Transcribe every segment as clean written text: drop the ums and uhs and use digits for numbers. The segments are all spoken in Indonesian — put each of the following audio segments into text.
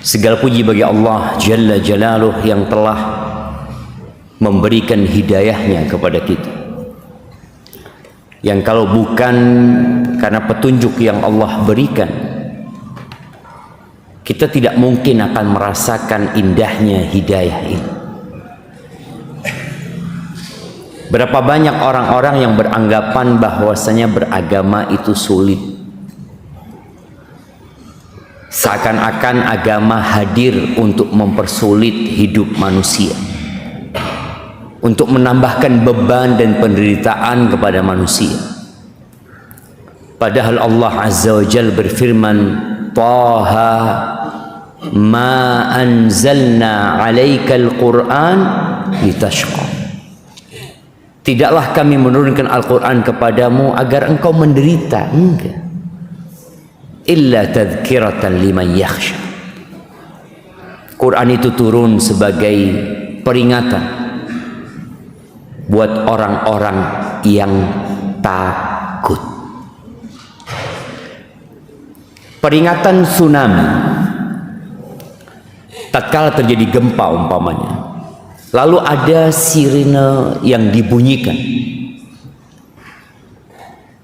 Segala puji bagi Allah Jalla Jalaluh yang telah memberikan hidayahnya kepada kita, yang kalau bukan karena petunjuk yang Allah berikan, kita tidak mungkin akan merasakan indahnya hidayah ini. Berapa banyak orang-orang yang beranggapan bahwasanya beragama itu sulit, seakan-akan agama hadir untuk mempersulit hidup manusia, untuk menambahkan beban dan penderitaan kepada manusia. Padahal Allah Azza wa Jalla berfirman, Taha ma anzalna alaikal Qur'an litashqa. Tidaklah kami menurunkan Al-Quran kepadamu agar engkau menderita. Enggak. Illa tadhkiratan liman yakhsha. Quran itu turun sebagai peringatan buat orang-orang yang takut. Peringatan tsunami. Tatkala terjadi gempa umpamanya, lalu ada sirine yang dibunyikan.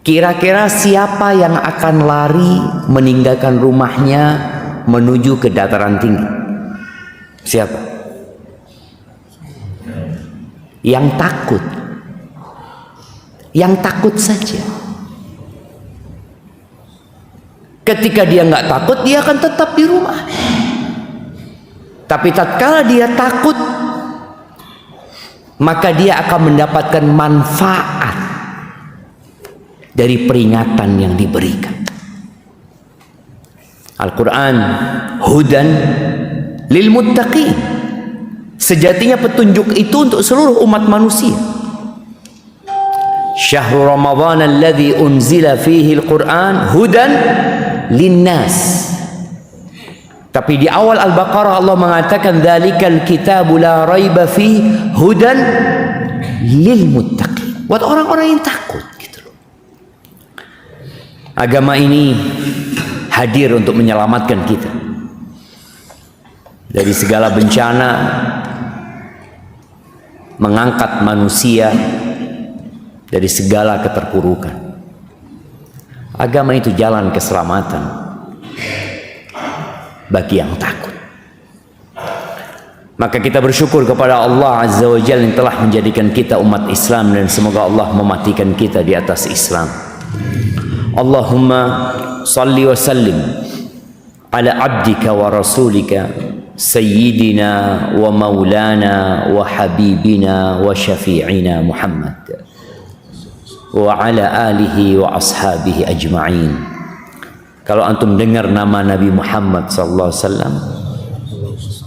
Kira-kira siapa yang akan lari meninggalkan rumahnya menuju ke dataran tinggi? Siapa? Yang takut. Yang takut saja. Ketika dia nggak takut, dia akan tetap di rumah. Tapi tatkala dia takut, maka dia akan mendapatkan manfaat dari peringatan yang diberikan. Al-Quran hudan lil muttaqin. Sejatinya petunjuk itu untuk seluruh umat manusia. Syahrul Ramadan alladzi unzila fihi al-Quran hudan linnas. Tapi di awal Al-Baqarah Allah mengatakan dzalikal kitabu la raiba fihi hudan lil muttaqin. Buat orang-orang yang takut. Agama ini hadir untuk menyelamatkan kita dari segala bencana, mengangkat manusia dari segala keterpurukan. Agama itu jalan keselamatan bagi yang takut. Maka kita bersyukur kepada Allah Azza wa Jalla yang telah menjadikan kita umat Islam, dan semoga Allah mematikan kita di atas Islam. Allahumma salli wa sallim ala abdika wa rasulika sayyidina wa maulana wa habibina wa syafi'ina Muhammad wa ala alihi wa ashabihi ajma'in. Kalau antum dengar nama Nabi Muhammad sallallahu alaihi wasallam,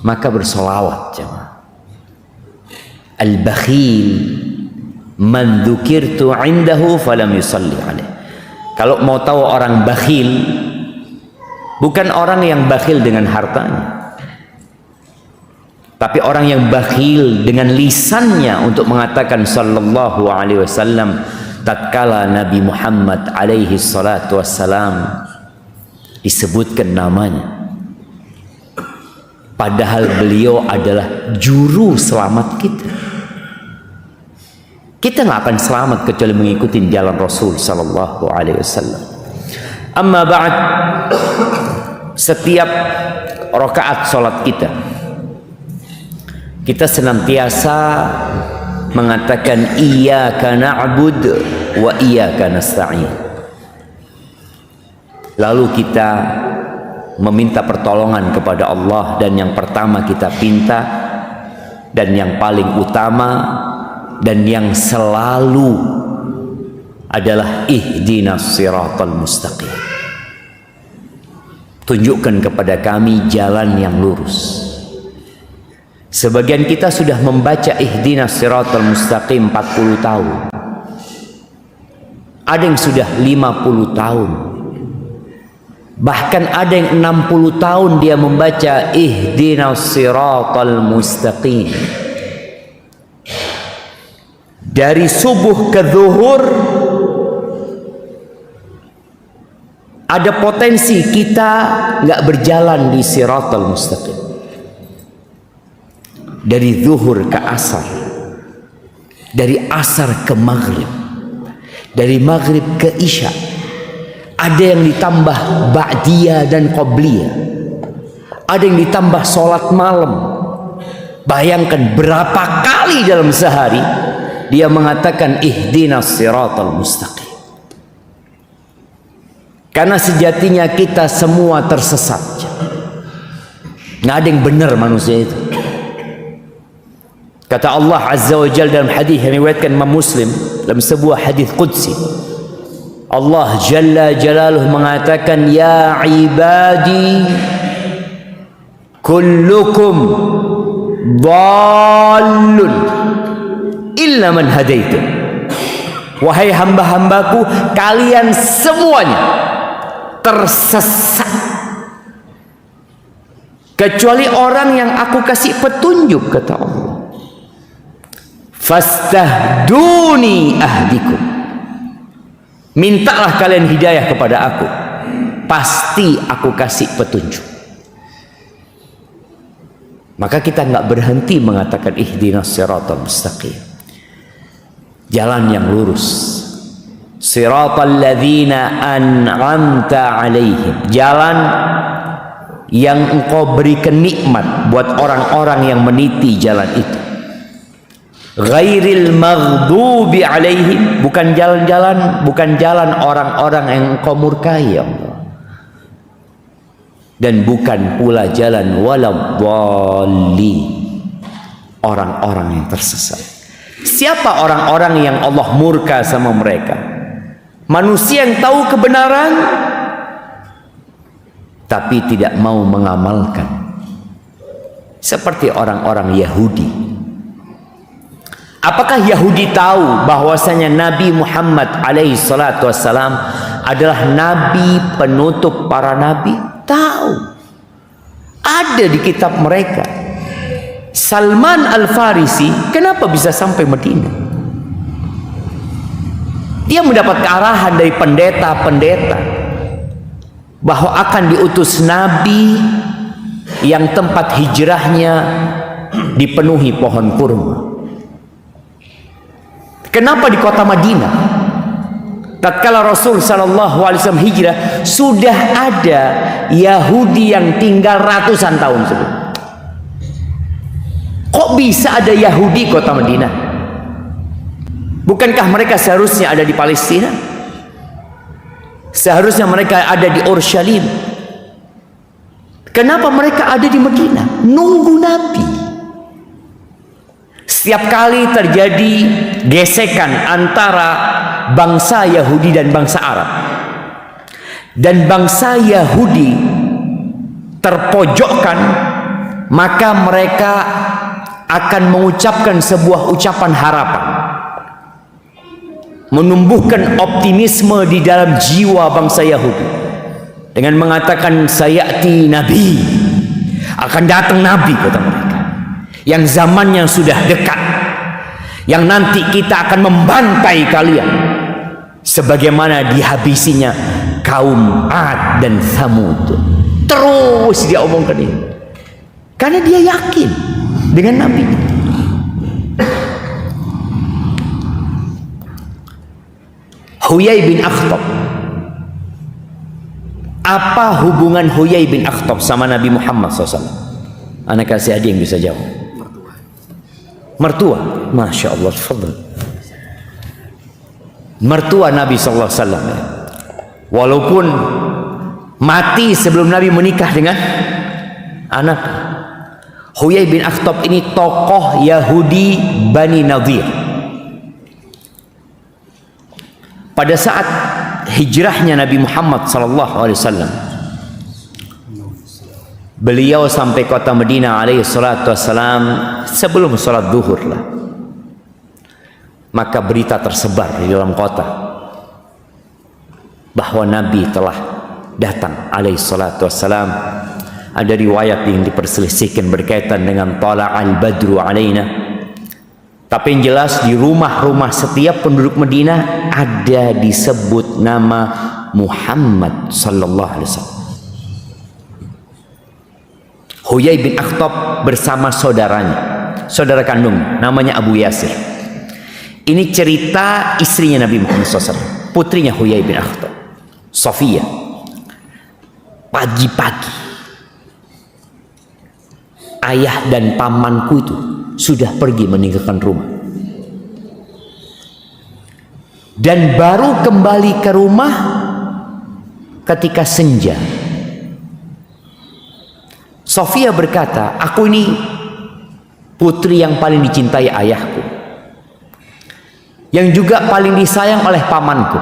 maka bersolawat jemaah. Al-bakhil man dzukirtu indahu falam yusalli alaihi. Kalau mau tahu orang bakhil, bukan orang yang bakhil dengan hartanya, tapi orang yang bakhil dengan lisannya untuk mengatakan sallallahu alaihi wasallam tatkala Nabi Muhammad alaihi salatu wassalam disebutkan namanya, padahal beliau adalah juru selamat kita. Kita nggak akan selamat kecuali mengikuti jalan Rasul sallallahu alaihi wasallam. Amma ba'd, setiap rakaat salat kita senantiasa mengatakan iyyaka na'bud wa iyyaka nasta'in. Lalu kita meminta pertolongan kepada Allah, dan yang pertama kita pinta, dan yang paling utama dan yang selalu adalah ihdinas siratal mustaqim. Tunjukkan kepada kami jalan yang lurus. Sebagian kita sudah membaca ihdinas siratal mustaqim 40 tahun. Ada yang sudah 50 tahun. Bahkan ada yang 60 tahun dia membaca ihdinas siratal mustaqim. Dari subuh ke zuhur ada potensi kita nggak berjalan di siratal mustaqim. Dari zuhur ke asar, dari asar ke maghrib, dari maghrib ke isya, ada yang ditambah ba'diyah dan qobliyah, ada yang ditambah sholat malam. Bayangkan berapa kali dalam sehari dia mengatakan ihdinas siratal mustaqim. Karena sejatinya kita semua tersesat, nggak ada yang benar manusia itu. Kata Allah Azza wa Jalla dalam hadis yang diriwayatkan Imam Muslim, dalam sebuah hadis qudsi, Allah Jalla Jalaluhu mengatakan, ya ibadi kullukum dhallun illa man hadaitu. Wahai hamba-hambaku, kalian semuanya tersesat kecuali orang yang aku kasih petunjuk, kata Allah. Fastahduni ahdikum, mintalah kalian hidayah kepada aku, pasti aku kasih petunjuk. Maka kita nggak berhenti mengatakan ihdinas siratal mustaqim, jalan yang lurus. Siratal ladzina an'amta alaihim, jalan yang engkau berikan nikmat buat orang-orang yang meniti jalan itu. Ghairil maghdubi alaihim, bukan jalan orang-orang yang engkau murkai, ya Allah. Dan bukan pula jalan waladhdallin, orang-orang yang tersesat. Siapa orang-orang yang Allah murka sama mereka? Manusia yang tahu kebenaran tapi tidak mau mengamalkan. Seperti orang-orang Yahudi. Apakah Yahudi tahu bahwasanya Nabi Muhammad alaihi salatu wassalam adalah nabi penutup para nabi? Tahu. Ada di kitab mereka. Salman Al-Farisi kenapa bisa sampai Madinah? Dia mendapat kearahan dari pendeta-pendeta bahwa akan diutus nabi yang tempat hijrahnya dipenuhi pohon kurma. Kenapa di kota Madinah? Tatkala Rasul sallallahu alaihi wasallam hijrah, sudah ada Yahudi yang tinggal ratusan tahun sebelum. Kok bisa ada Yahudi kota Madinah? Bukankah mereka seharusnya ada di Palestina? Seharusnya mereka ada di Urshalim. Kenapa mereka ada di Madinah? Nunggu Nabi. Setiap kali terjadi gesekan antara bangsa Yahudi dan bangsa Arab, dan bangsa Yahudi terpojokkan, maka mereka akan mengucapkan sebuah ucapan harapan, menumbuhkan optimisme di dalam jiwa bangsa Yahudi dengan mengatakan sayati nabi, akan datang nabi, kata mereka, yang zamannya sudah dekat, yang nanti kita akan membantai kalian sebagaimana dihabisinya kaum Ad dan Tsamud. Terus dia omongkan ini karena dia yakin dengan Nabi. Huyai bin Akhtab, apa hubungan Huyai bin Akhtab sama Nabi Muhammad SAW? Anak kasih hadiah yang bisa jawab. Mertua, masya Allah, fadl. Mertua Nabi SAW, ya. Walaupun mati sebelum Nabi menikah dengan anak. Huyai bin Akhtab ini tokoh Yahudi Bani Nadir. Pada saat hijrahnya Nabi Muhammad SAW, beliau sampai kota Madinah alaihi salatu wassalam sebelum sholat zuhur lah. Maka berita tersebar di dalam kota bahwa Nabi telah datang alaihi salatu wassalam. Ada riwayat yang diperselisihkan berkaitan dengan tala'al badru alaina. Tapi yang jelas di rumah-rumah setiap penduduk Madinah ada disebut nama Muhammad sallallahu alaihi wasallam. Huyai bin Akhtab bersama saudaranya, saudara kandung, namanya Abu Yasir. Ini cerita istrinya Nabi Muhammad SAW, putrinya Huyai bin Akhtab, Sofia. Pagi-pagi ayah dan pamanku itu sudah pergi meninggalkan rumah, dan baru kembali ke rumah ketika senja. Sofia berkata, aku ini putri yang paling dicintai ayahku, yang juga paling disayang oleh pamanku.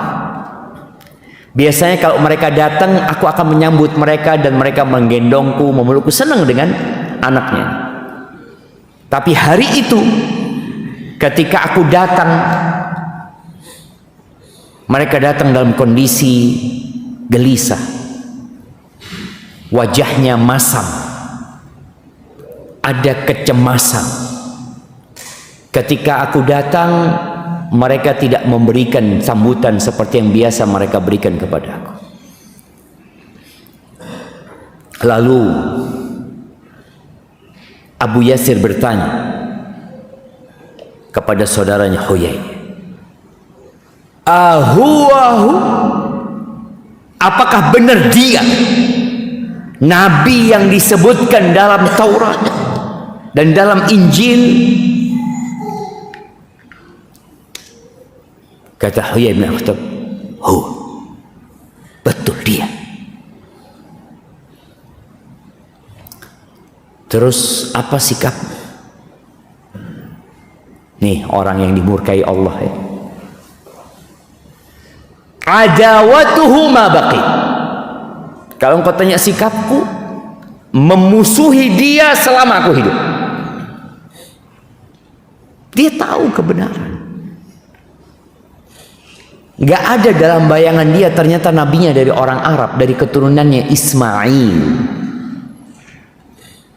Biasanya kalau mereka datang, aku akan menyambut mereka dan mereka menggendongku, memelukku, senang dengan anaknya. Tapi hari itu ketika aku datang, mereka datang dalam kondisi gelisah, wajahnya masam, ada kecemasan. Ketika aku datang, mereka tidak memberikan sambutan seperti yang biasa mereka berikan kepada aku. Lalu Abu Yasir bertanya kepada saudaranya Huyai, apakah benar dia Nabi yang disebutkan dalam Taurat dan dalam Injil? Kata Huyai bin Akhtab, betul dia. Terus apa sikap? Nih orang yang dimurkai Allah ya. Adawatuhu ma baqi. Kalau engkau tanya sikapku, memusuhi dia selama aku hidup. Dia tahu kebenaran. Gak ada dalam bayangan dia ternyata nabinya dari orang Arab, dari keturunannya Ismail.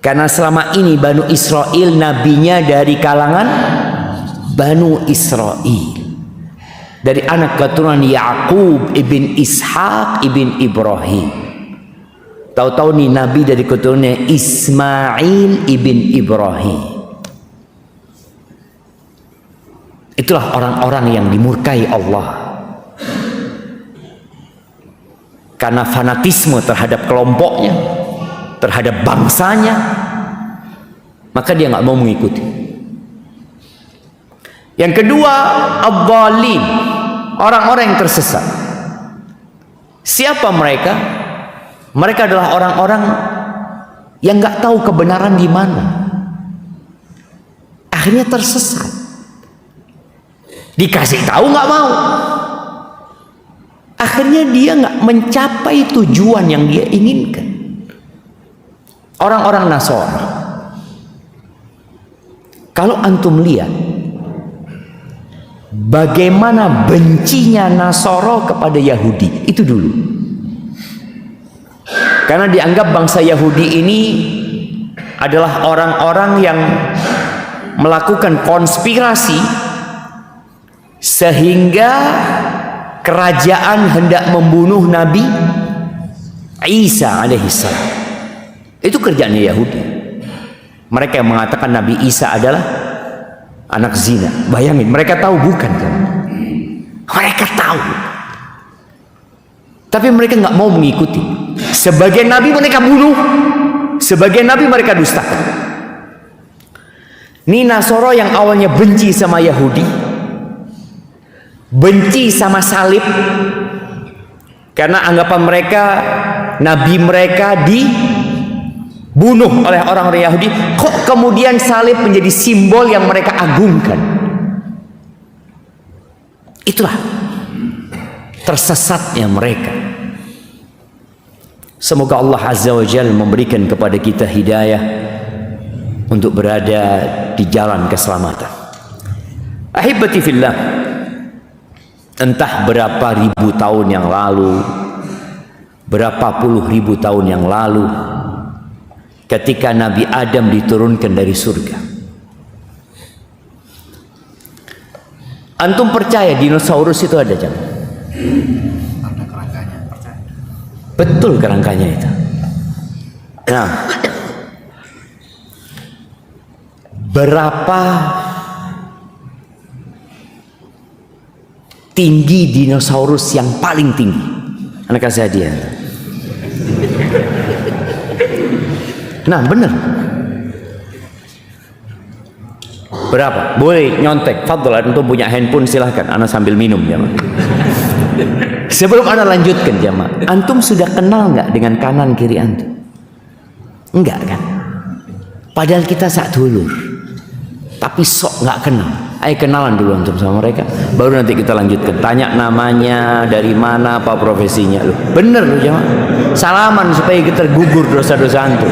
Karena selama ini Banu Israel nabinya dari kalangan Banu Israel, dari anak keturunan Yakub ibn Ishak ibn Ibrahim. Tahu-tahu nih nabi dari keturunannya Ismail ibn Ibrahim. Itulah orang-orang yang dimurkai Allah karena fanatisme terhadap kelompoknya, terhadap bangsanya, maka dia nggak mau mengikuti. Yang kedua, ad-dhalin, orang-orang yang tersesat. Siapa mereka? Mereka adalah orang-orang yang nggak tahu kebenaran di mana, akhirnya tersesat. Dikasih tahu nggak mau, akhirnya dia nggak mencapai tujuan yang dia inginkan. Orang-orang Nasrani, kalau antum lihat bagaimana bencinya Nasoro kepada Yahudi itu dulu, karena dianggap bangsa Yahudi ini adalah orang-orang yang melakukan konspirasi sehingga kerajaan hendak membunuh Nabi Isa alaihissalam. Itu kerjaannya Yahudi. Mereka yang mengatakan Nabi Isa adalah anak zina. Bayangin, mereka tahu bukan kan? Mereka tahu, tapi mereka nggak mau mengikuti. Sebagian Nabi mereka bunuh, sebagian Nabi mereka dustakan. Ini Nasoro yang awalnya benci sama Yahudi, benci sama salib, karena anggapan mereka Nabi mereka dibunuh oleh orang-orang Yahudi. Kok kemudian salib menjadi simbol yang mereka agungkan? Itulah tersesatnya mereka. Semoga Allah Azza wa Jalla memberikan kepada kita hidayah untuk berada di jalan keselamatan. Ahibati fillah, entah berapa ribu tahun yang lalu, berapa puluh ribu tahun yang lalu, ketika Nabi Adam diturunkan dari surga, antum percaya dinosaurus itu ada, jangan? Betul kerangkanya itu. Nah, berapa tinggi dinosaurus yang paling tinggi? Anak kasih hadiah. Nah, benar. Berapa? Boleh nyontek. Fadl, antum punya handphone silahkan. Ana sambil minum ya. Sebelum ana lanjutkan jamaah, antum sudah kenal nggak dengan kanan kiri antum? Enggak kan? Padahal kita sak dulur, tapi sok nggak kenal. Ayo kenalan dulu antum sama mereka, baru nanti kita lanjutkan. Tanya namanya, dari mana, apa profesinya. Loh, bener loh jamaah. Salaman supaya kita gugur dosa-dosa antum.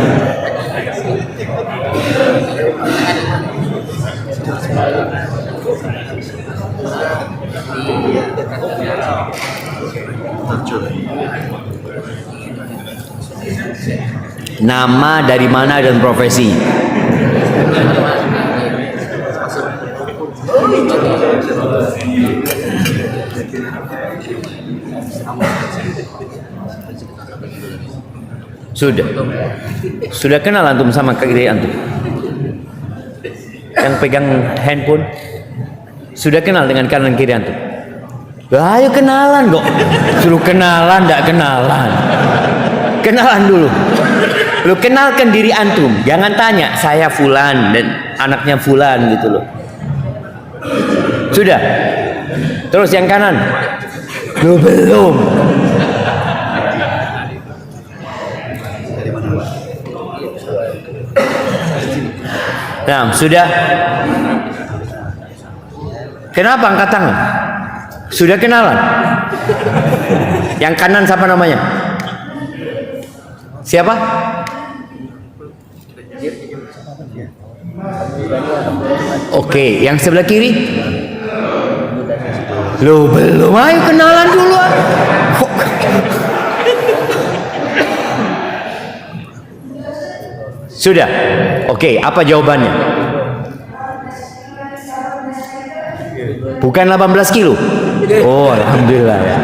Nama, dari mana, dan profesi. Sudah kenal antum sama kiri antum yang pegang handphone? Sudah kenal dengan kanan kiri antum? Ayo kenalan kok. Suruh kenalan, tidak kenalan. Kenalan dulu. Lu kenalkan diri antum. Jangan tanya saya fulan dan anaknya fulan gitu loh. Sudah. Terus yang kanan. Lu belum. Nah, sudah. Kenapa angkat tangan? Sudah kenalan? Yang kanan siapa namanya? Siapa? Oke, yang sebelah kiri? Loh, belum. Ayo kenalan dulu. Sudah. Oke, apa jawabannya? Bukan 18 kilo. Oh, alhamdulillah ya.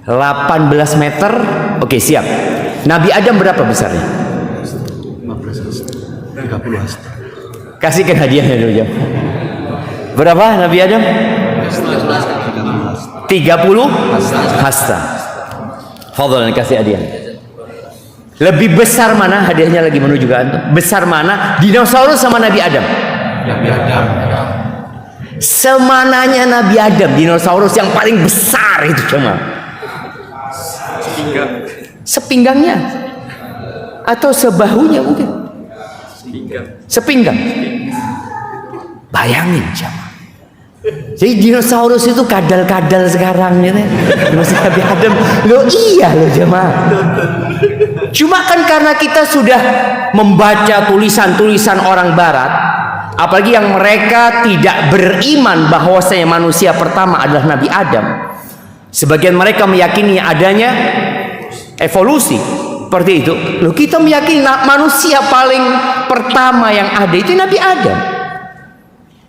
18 meter. Oke, siap. Nabi Adam berapa besarnya? 30 hasta. Kasihkan hadiahnya dulu jam. Berapa Nabi Adam? 30 hasta. Fadhal, kasih hadiah. Lebih besar mana? Hadiahnya lagi menuju ke antum. Besar mana? Dinosaurus sama Nabi Adam? Nabi Adam. Semananya Nabi Adam, dinosaurus yang paling besar itu cuma sepinggangnya atau sebahunya mungkin. Sepinggang. Bayangin jamaah. Jadi dinosaurus itu kadal-kadal sekarang gitu. Dinosaurus Nabi Adam. Loh iya loh jamaah. Cuma kan karena kita sudah membaca tulisan-tulisan orang barat, apalagi yang mereka tidak beriman bahwasanya manusia pertama adalah Nabi Adam. Sebagian mereka meyakini adanya evolusi seperti itu. Loh, kita meyakini manusia paling pertama yang ada itu Nabi Adam.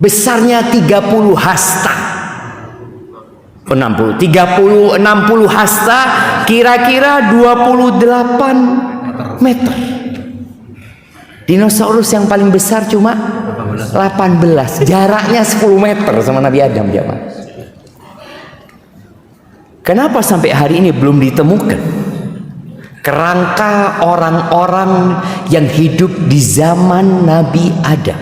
Besarnya 30 hasta. 60 hasta, kira-kira 28 meter. Dinosaurus yang paling besar cuma 18. Jaraknya 10 meter sama Nabi Adam, jemaah. Kenapa sampai hari ini belum ditemukan kerangka orang-orang yang hidup di zaman Nabi Adam?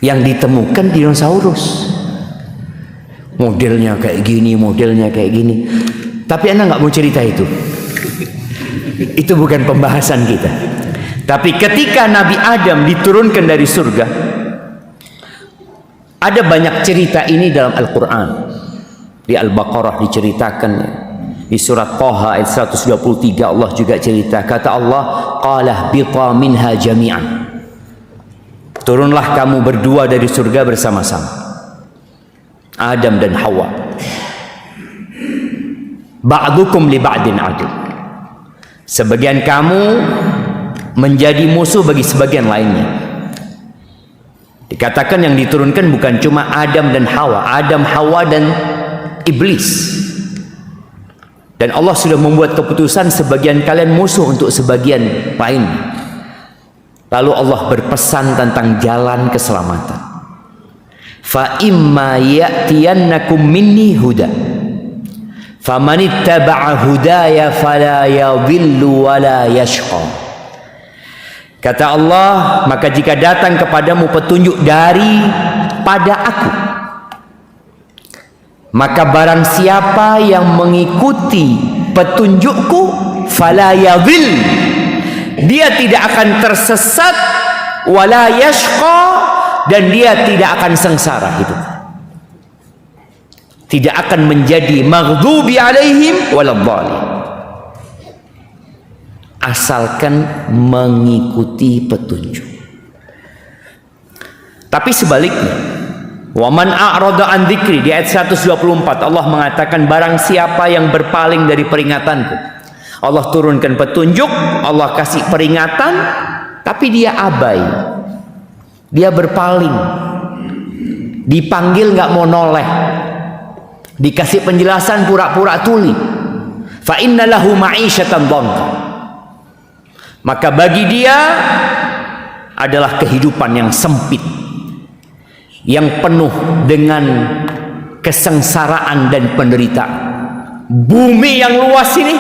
Yang ditemukan dinosaurus. Modelnya kayak gini, modelnya kayak gini. Tapi Anda nggak mau cerita itu. Itu bukan pembahasan kita. Tapi ketika Nabi Adam diturunkan dari surga, ada banyak cerita ini dalam Al-Quran. Di Al-Baqarah diceritakan, di surat Thaha ayat 123 Allah juga cerita. Kata Allah, qala bita minha jami'an. Turunlah kamu berdua dari surga bersama-sama. Adam dan Hawa. Ba'dukum li ba'din adu. Sebagian kamu menjadi musuh bagi sebagian lainnya. Dikatakan yang diturunkan bukan cuma Adam dan Hawa. Adam, Hawa dan iblis. Dan Allah sudah membuat keputusan sebagian kalian musuh untuk sebagian lain. Lalu Allah berpesan tentang jalan keselamatan. Fa imma ya'tiyannakum minni huda famanittaba'a hudaya fala yadhillu wala yashqa. Kata Allah, maka jika datang kepadamu petunjuk daripada aku, maka barang siapa yang mengikuti petunjukku, fala yadhil, dia tidak akan tersesat, wala yashqa, dan dia tidak akan sengsara hidup. Tidak akan menjadi maghdubi alaihim waladhdallin. Asalkan mengikuti petunjuk. Tapi sebaliknya, waman a'rada an dzikri, di ayat 124 Allah mengatakan barang siapa yang berpaling dari peringatanku. Allah turunkan petunjuk, Allah kasih peringatan, tapi dia abai. Dia berpaling. Dipanggil nggak mau noleh. Dikasih penjelasan pura-pura tuli. Fa inna lahu ma'isyatan dhanka. Maka bagi dia adalah kehidupan yang sempit, yang penuh dengan kesengsaraan dan penderitaan. Bumi yang luas ini,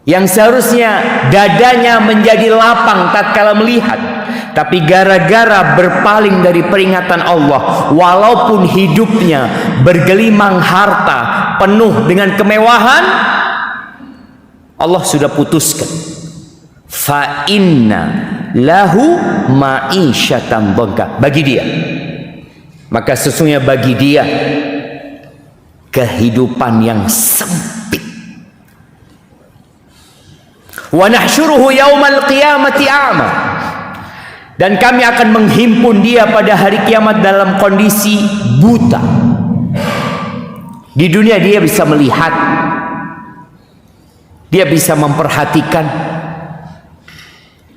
yang seharusnya dadanya menjadi lapang tatkala melihat, tapi gara-gara berpaling dari peringatan Allah, walaupun hidupnya bergelimang harta, penuh dengan kemewahan, Allah sudah putuskan fa inna lahu ma'isyatan dhanka, bagi dia, maka sesungguhnya bagi dia kehidupan yang sempit. Wa nahsyuruhu yaumal qiyamati a'ma, dan kami akan menghimpun dia pada hari kiamat dalam kondisi buta. Di dunia dia bisa melihat, dia bisa memperhatikan,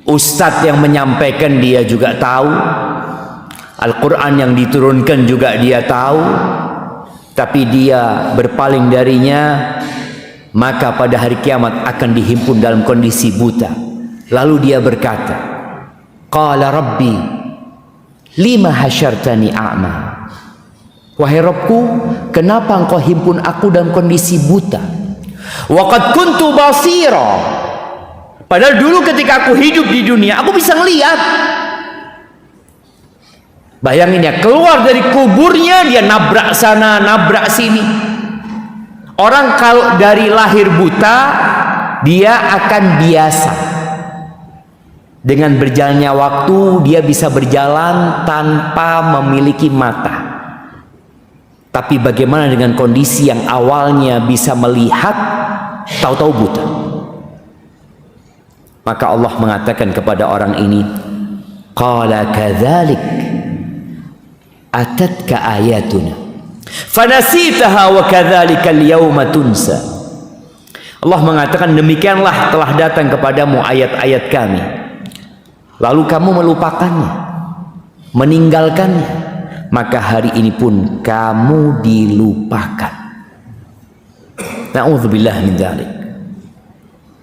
ustadz yang menyampaikan dia juga tahu, Al-Quran yang diturunkan juga dia tahu, tapi dia berpaling darinya, maka pada hari kiamat akan dihimpun dalam kondisi buta. Lalu dia berkata, qala rabbi lima hasyartani a'ma, wahai Rabbku, kenapa engkau himpun aku dalam kondisi buta? Wa qad kuntu basira, padahal dulu ketika aku hidup di dunia aku bisa ngelihat. Bayangin ya, keluar dari kuburnya dia nabrak sana nabrak sini. Orang kalau dari lahir buta, dia akan biasa. Dengan berjalannya waktu, dia bisa berjalan tanpa memiliki mata. Tapi bagaimana dengan kondisi yang awalnya bisa melihat, tahu-tahu buta? Maka Allah mengatakan kepada orang ini, qala kadzalik atatka ayatuna fanasitaha wa kadzalika al-yawma tunsa. Allah mengatakan, demikianlah telah datang kepadamu ayat-ayat kami, lalu kamu melupakannya, meninggalkannya, maka hari ini pun kamu dilupakan. Na'udzubillah min dzalik.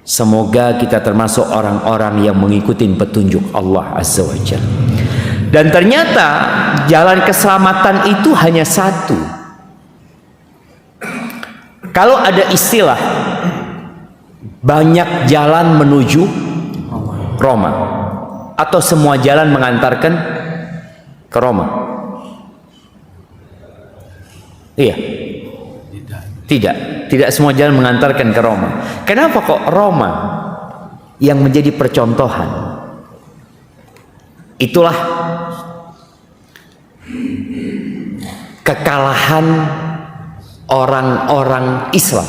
Semoga kita termasuk orang-orang yang mengikuti petunjuk Allah Azza wa Jalla. Dan ternyata jalan keselamatan itu hanya satu. Kalau ada istilah banyak jalan menuju Roma, atau semua jalan mengantarkan ke Roma? Iya. Tidak semua jalan mengantarkan ke Roma. Kenapa kok Roma yang menjadi percontohan? Itulah kekalahan orang-orang Islam.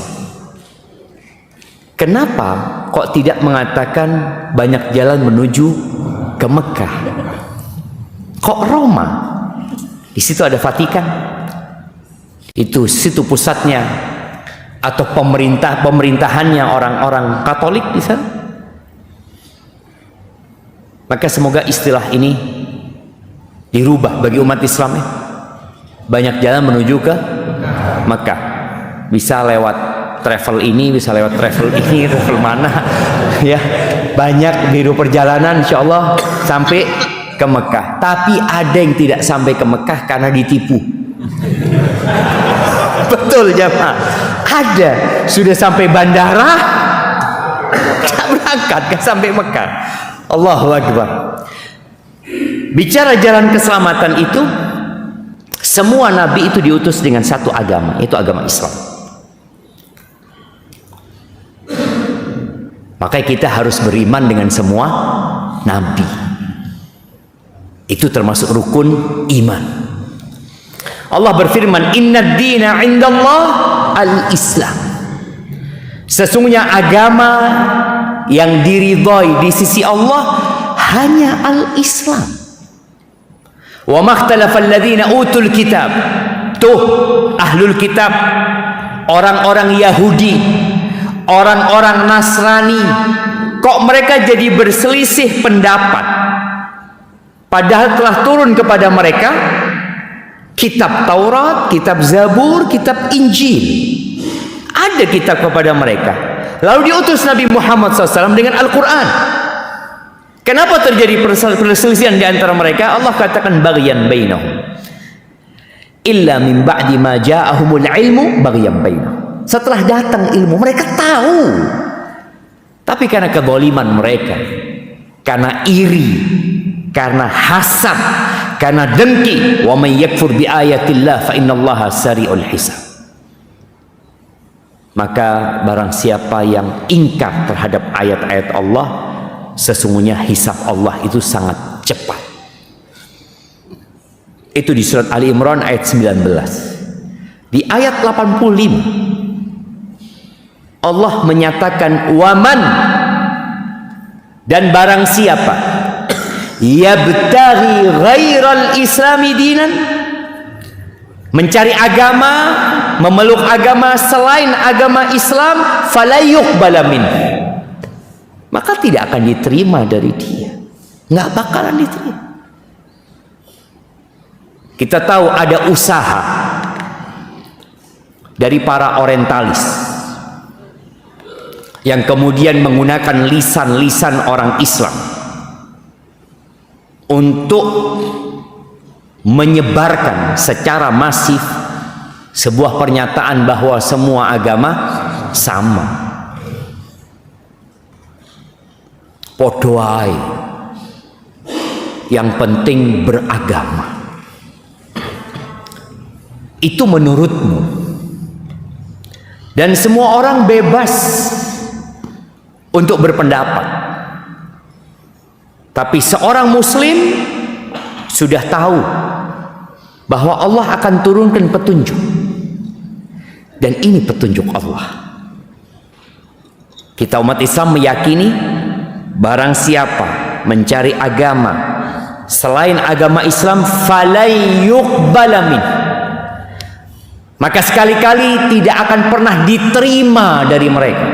Kenapa kok tidak mengatakan banyak jalan menuju ke Mekah? Kok Roma? Di situ ada Vatikan. Itu situ pusatnya atau pemerintahannya orang-orang Katolik di sana. Maka semoga istilah ini dirubah bagi umat Islam ya. Banyak jalan menuju ke Mekah. Bisa lewat travel ini, bisa lewat travel ini, travel mana ya, banyak biro perjalanan insyaallah sampai ke Mekah. Tapi ada yang tidak sampai ke Mekah karena ditipu. Betul jemaah, ada sudah sampai bandara tak berangkat, gak sampai Mekah. Allahu Akbar. Bicara jalan keselamatan itu, semua nabi itu diutus dengan satu agama, yaitu agama Islam. Maka kita harus beriman dengan semua nabi. Itu termasuk rukun iman. Allah berfirman, "Innad dina 'indallah al-Islam." Sesungguhnya agama yang diridhai di sisi Allah hanya al-Islam. Wa makhtalafa alladhina utul kitab. Tuh ahlul kitab, orang-orang Yahudi, orang-orang Nasrani, kok mereka jadi berselisih pendapat, padahal telah turun kepada mereka kitab Taurat, kitab Zabur, kitab Injil. Ada kitab kepada mereka. Lalu diutus Nabi Muhammad SAW dengan Al-Quran. Kenapa terjadi perselisihan di antara mereka? Allah katakan baghyan bainahum. Illa min ba'di ma ja'ahumul ilmu baghyan bainahum. Setelah datang ilmu, mereka tahu. Tapi karena kezaliman mereka, karena iri, karena hasad, karena dengki, wa may yakfur bi ayatillah fa innallaha sari'ul hisab. Maka barang siapa yang ingkar terhadap ayat-ayat Allah, sesungguhnya hisab Allah itu sangat cepat. Itu di surat Ali Imran ayat 19. Di ayat 85 Allah menyatakan waman, dan barang siapa yabtaghi ghairal islami dinan, mencari agama, memeluk agama selain agama Islam, fala yuqbala minhu, maka tidak akan diterima dari dia, nggak bakalan diterima. Kita tahu ada usaha dari para orientalis yang kemudian menggunakan lisan-lisan orang Islam untuk menyebarkan secara masif sebuah pernyataan bahwa semua agama sama. Podo ae, yang penting beragama. Itu menurutmu, dan semua orang bebas untuk berpendapat. Tapi seorang muslim sudah tahu bahwa Allah akan turunkan petunjuk, dan ini petunjuk Allah. Kita umat Islam meyakini barang siapa mencari agama selain agama Islam falai yuqbala min, maka sekali-kali tidak akan pernah diterima dari mereka.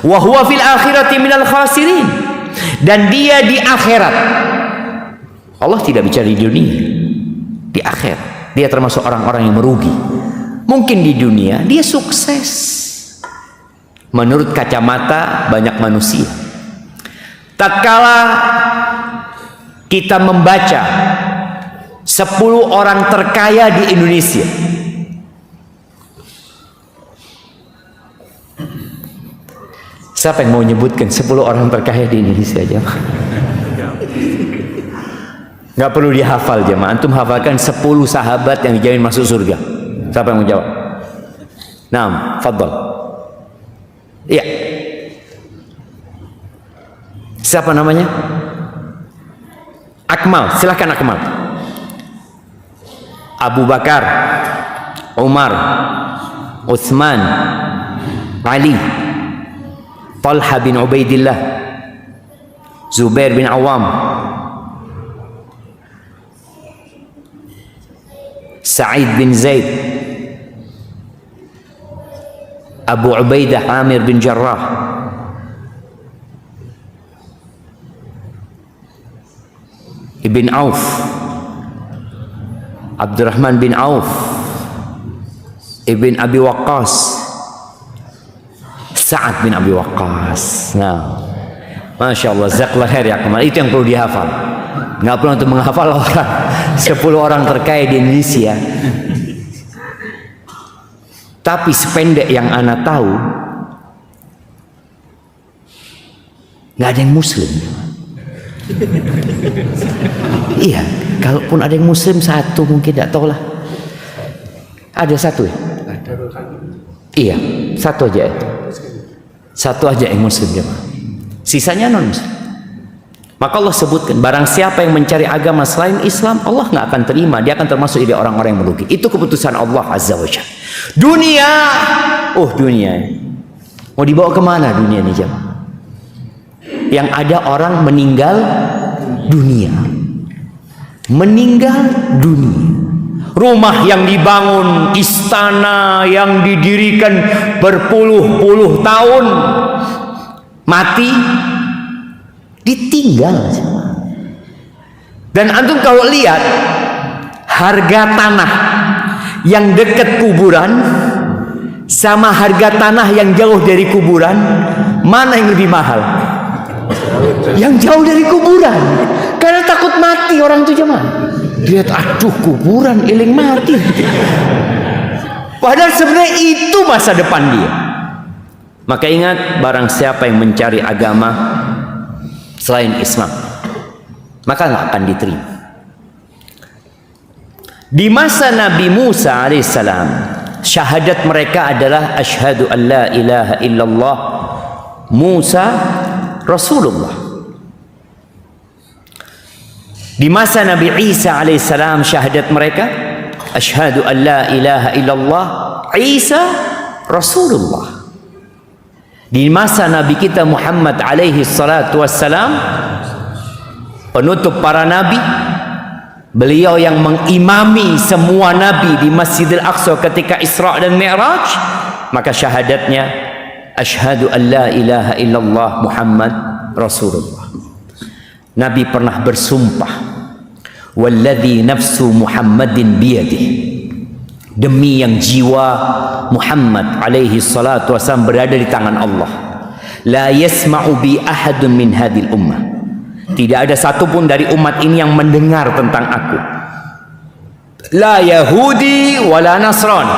Wa huwa fil akhirati minal khasirin, dan dia di akhirat, Allah tidak bicara di dunia, di akhirat dia termasuk orang-orang yang merugi. Mungkin di dunia dia sukses menurut kacamata banyak manusia. Tatkala kita membaca 10 orang terkaya di Indonesia, siapa yang mau menyebutkan 10 orang terkaya di Indonesia aja? Nggak perlu dihafal jemaah. Antum hafalkan 10 sahabat yang dijamin masuk surga. Siapa yang mau jawab? Naam, fadhal. Iya. Siapa namanya? Akmal, silakan Akmal. Abu Bakar, Umar, Utsman, Ali, Talha bin Ubaidillah, Zubair bin Awam, Sa'id bin Zaid, Abu Ubaidah Amir bin Jarrah, Ibn Auf, Abdurrahman bin Auf, Ibn Abi Waqqas, Sa'ad bin Abi Waqqas. Nah, Masya Allah, jazakallahu khair ya Kamal. Itu yang perlu dihafal. Nggak perlu untuk menghafal orang 10 orang terkaya di Indonesia. Tapi sependek yang ana tahu, nggak ada yang Muslim. Iya, kalaupun ada yang Muslim satu mungkin, tidak tahu lah. Ada satu ya? Iya, satu aja. Satu aja yang Muslim jemaah. Sisanya non Muslim. Maka Allah sebutkan, barang siapa yang mencari agama selain Islam, Allah nggak akan terima. Dia akan termasuk dari orang-orang yang merugi. Itu keputusan Allah Azza wa Jalla. Dunia, dunia. Mau dibawa kemana dunia ini jemaah? Yang ada orang meninggal dunia. Meninggal dunia. Rumah yang dibangun, istana yang didirikan berpuluh-puluh tahun, mati, ditinggal. Dan antum kalau lihat harga tanah yang dekat kuburan sama harga tanah yang jauh dari kuburan, mana yang lebih mahal? Yang jauh dari kuburan, karena takut mati orang itu jemaah. Lihat, aduh kuburan eling mati. Padahal sebenarnya itu masa depan dia. Maka ingat, barang siapa yang mencari agama selain Islam, maka nggak akan diterima. Di masa Nabi Musa alaihissalam, syahadat mereka adalah asyhadu an la ilaha illallah Musa Rasulullah. Di masa Nabi Isa alaihissalam, syahadat mereka asyhadu an la ilaha illallah Isa Rasulullah. Di masa Nabi kita Muhammad alaihi salatu wassalam, penutup para nabi, beliau yang mengimami semua nabi di Masjidil Aqsa ketika Isra dan Mi'raj, maka syahadatnya asyhadu an la ilaha illallah Muhammad Rasulullah. Nabi pernah bersumpah, walladzi nafsu Muhammadin biyadihi, demi yang jiwa Muhammad alaihi salatu wasallam berada di tangan Allah, la yasma'u bi ahadun min hadhil ummah, tidak ada satupun dari umat ini yang mendengar tentang aku, la Yahudi wala Nasrani,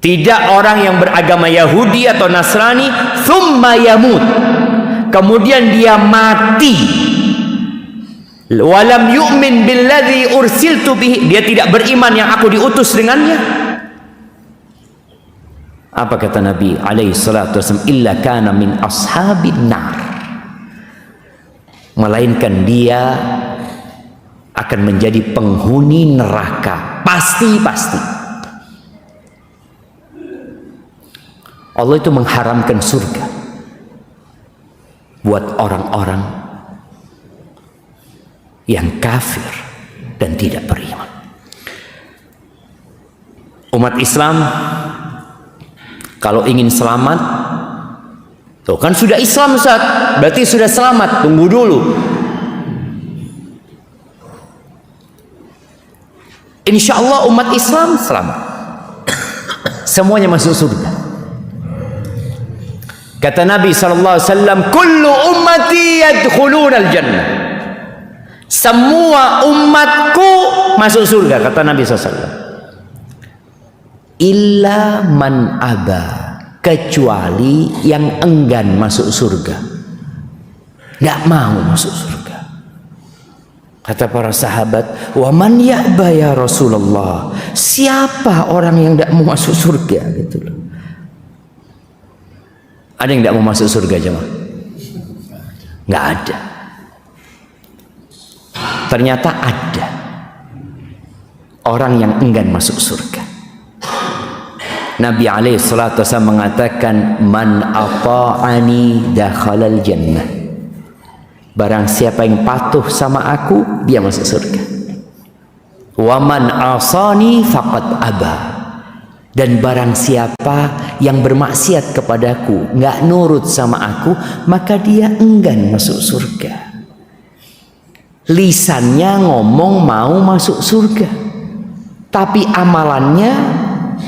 tidak orang yang beragama Yahudi atau Nasrani, thumma yamut, kemudian dia mati, walam yu'min billadzi ursiltu bihi, dia tidak beriman yang aku diutus dengannya. Apa kata Nabi alaihi salatu wasallam? Illa kana min ashabin nar, melainkan dia akan menjadi penghuni neraka, pasti. Allah itu mengharamkan surga buat orang-orang yang kafir dan tidak beriman. Umat Islam kalau ingin selamat, tuh kan sudah Islam Ustaz, berarti sudah selamat. Tunggu dulu. Insya Allah umat Islam selamat, semuanya masuk surga. Kata Nabi SAW, kullu ummati yadkhuluna al-jannah, semua umatku masuk surga, kata Nabi SAW. Illa man aba, kecuali yang enggan masuk surga, nggak mau masuk surga. Kata para sahabat, wa man ya'ba ya Rasulullah, siapa orang yang nggak mau masuk surga gitu loh. Ada yang tidak mau masuk surga jemaah? Nggak ada. Ternyata ada orang yang enggan masuk surga. Nabi alaihi salatu wasallam mengatakan, man ata'ani dakhalal jannah, barang siapa yang patuh sama aku, dia masuk surga. Wa man asani faqad aba, dan barang siapa yang bermaksiat kepadaku, nggak nurut sama aku, maka dia enggan masuk surga. Lisannya ngomong mau masuk surga, tapi amalannya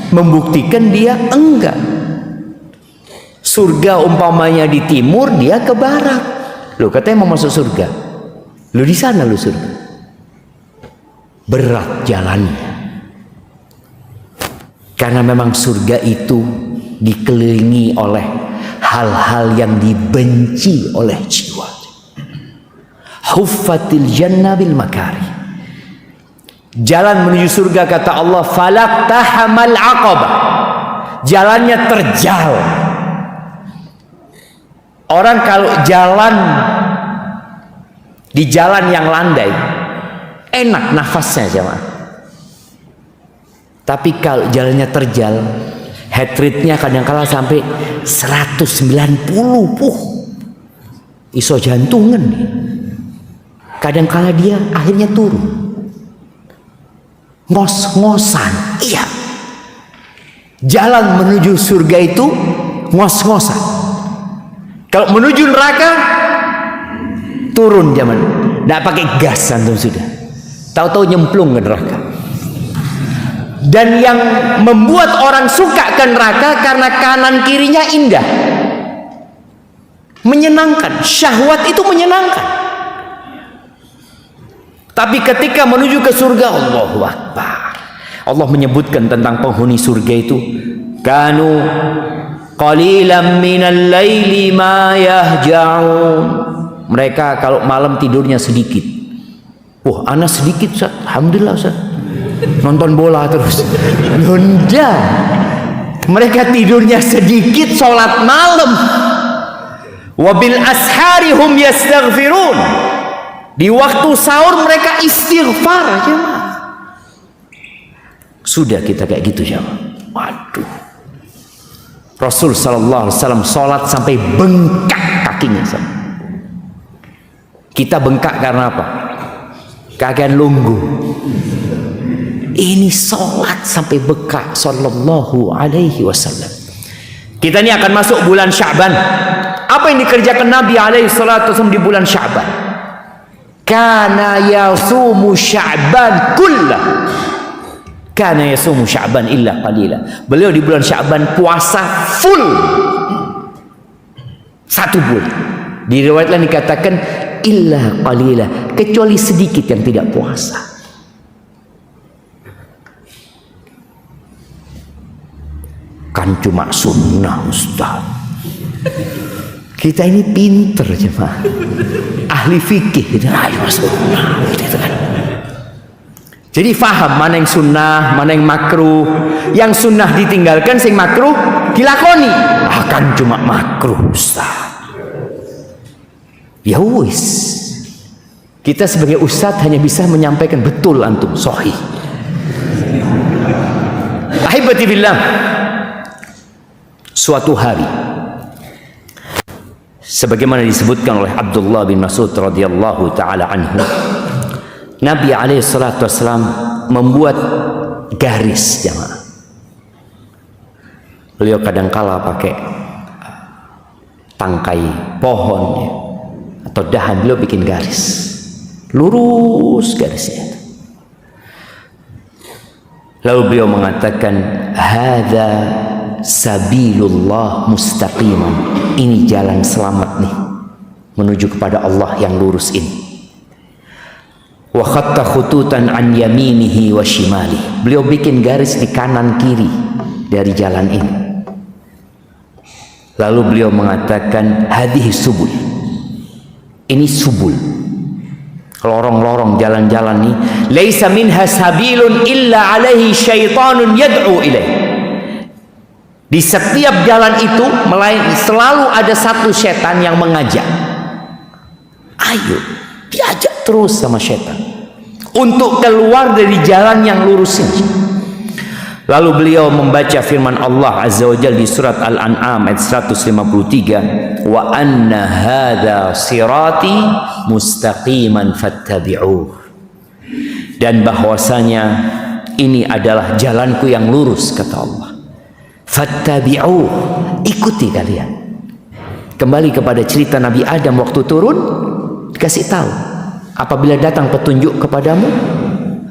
membuktikan dia enggak. Surga umpamanya di timur, dia ke barat. Loh, katanya mau masuk surga. Lu di sana lu surga. Berat jalannya. Karena memang surga itu dikelilingi oleh hal-hal yang dibenci oleh jiwa. Huffatil jannah bil makari. Jalan menuju surga kata Allah, falaqtahamal aqabah. Jalannya terjal. Orang kalau jalan di jalan yang landai, enak nafasnya jemaah. Tapi kalau jalannya terjal, heart rate-nya kadang-kala sampai 190. Iso jantungan. Kadang-kala dia akhirnya turun. Ngos-ngosan. Iya. Jalan menuju surga itu ngos-ngosan. Kalau menuju neraka turun zaman. Nggak pakai gas antum sudah. Tahu-tahu nyemplung ke neraka. Dan yang membuat orang suka ke neraka karena kanan kirinya indah, menyenangkan. Syahwat itu menyenangkan. Tapi ketika menuju ke surga, Allahu Akbar, Allah menyebutkan tentang penghuni surga itu, kanu qalilan minal laili ma yahja'un. Mereka kalau malam tidurnya sedikit. Wah, anak sedikit Ustaz. Alhamdulillah Ustaz. Nonton bola terus. Nunda. Mereka tidurnya sedikit, sholat malam. Wabil ashari hum yastaghfirun. Di waktu sahur mereka istighfar aja. Sudah kita kayak gitu ya. Waduh. Rasul sallallahu alaihi wasallam sholat sampai bengkak kakinya. Kita bengkak karena apa? Kagian lunggu. Ini sholat sampai bengkak sallallahu alaihi wasallam. Kita ini akan masuk bulan Sya'ban. Apa yang dikerjakan Nabi alaihi salatu wasallam di bulan Sya'ban? Kana yasumu Sya'ban kullah. Kana yasumu Sya'ban illa qalila. Beliau di bulan Sya'ban puasa full. 1 bulan. Di riwayat lain dikatakan illa qalila, kecuali sedikit yang tidak puasa. Kan cuma sunnah Ustaz. Kita ini pinter jemaah, ahli fikih. Jadi faham mana yang sunnah, mana yang makruh. Yang sunnah ditinggalkan, sing makruh dilakoni. Akan cuma makruh Ustaz. Ya wis, kita sebagai ustadz hanya bisa menyampaikan betul antum sahih. Ahibati billah, suatu hari sebagaimana disebutkan oleh Abdullah bin Mas'ud radhiyallahu taala anhu, Nabi alaihi salatu wasallam membuat garis jemaah. Beliau kadangkala pakai tangkai pohon ya, atau dahan, beliau bikin garis lurus garisnya. Lalu beliau mengatakan, hadza sabilullah mustaqiman. Ini jalan selamat nih menuju kepada Allah yang lurus ini. Wa khatta khututan an yaminihi wa shimalihi. Beliau bikin garis di kanan kiri dari jalan ini. Lalu beliau mengatakan, hadhihi subul. Ini subul, lorong-lorong jalan-jalan nih. Laisa minha sabilun illa alaihi syaitanun yad'u ilaih. Di setiap jalan itu selalu ada satu setan yang mengajak. Ayo, diajak terus sama setan untuk keluar dari jalan yang lurus ini. Lalu beliau membaca firman Allah Azza wa Jalla di surat Al-An'am ayat 153, wa anna hadza sirati mustaqiman fattabi'uh. Dan bahwasanya ini adalah jalanku yang lurus kata Allah. Fattabi'uh, ikuti kalian. Kembali kepada cerita Nabi Adam waktu turun, dikasih tahu, apabila datang petunjuk kepadamu,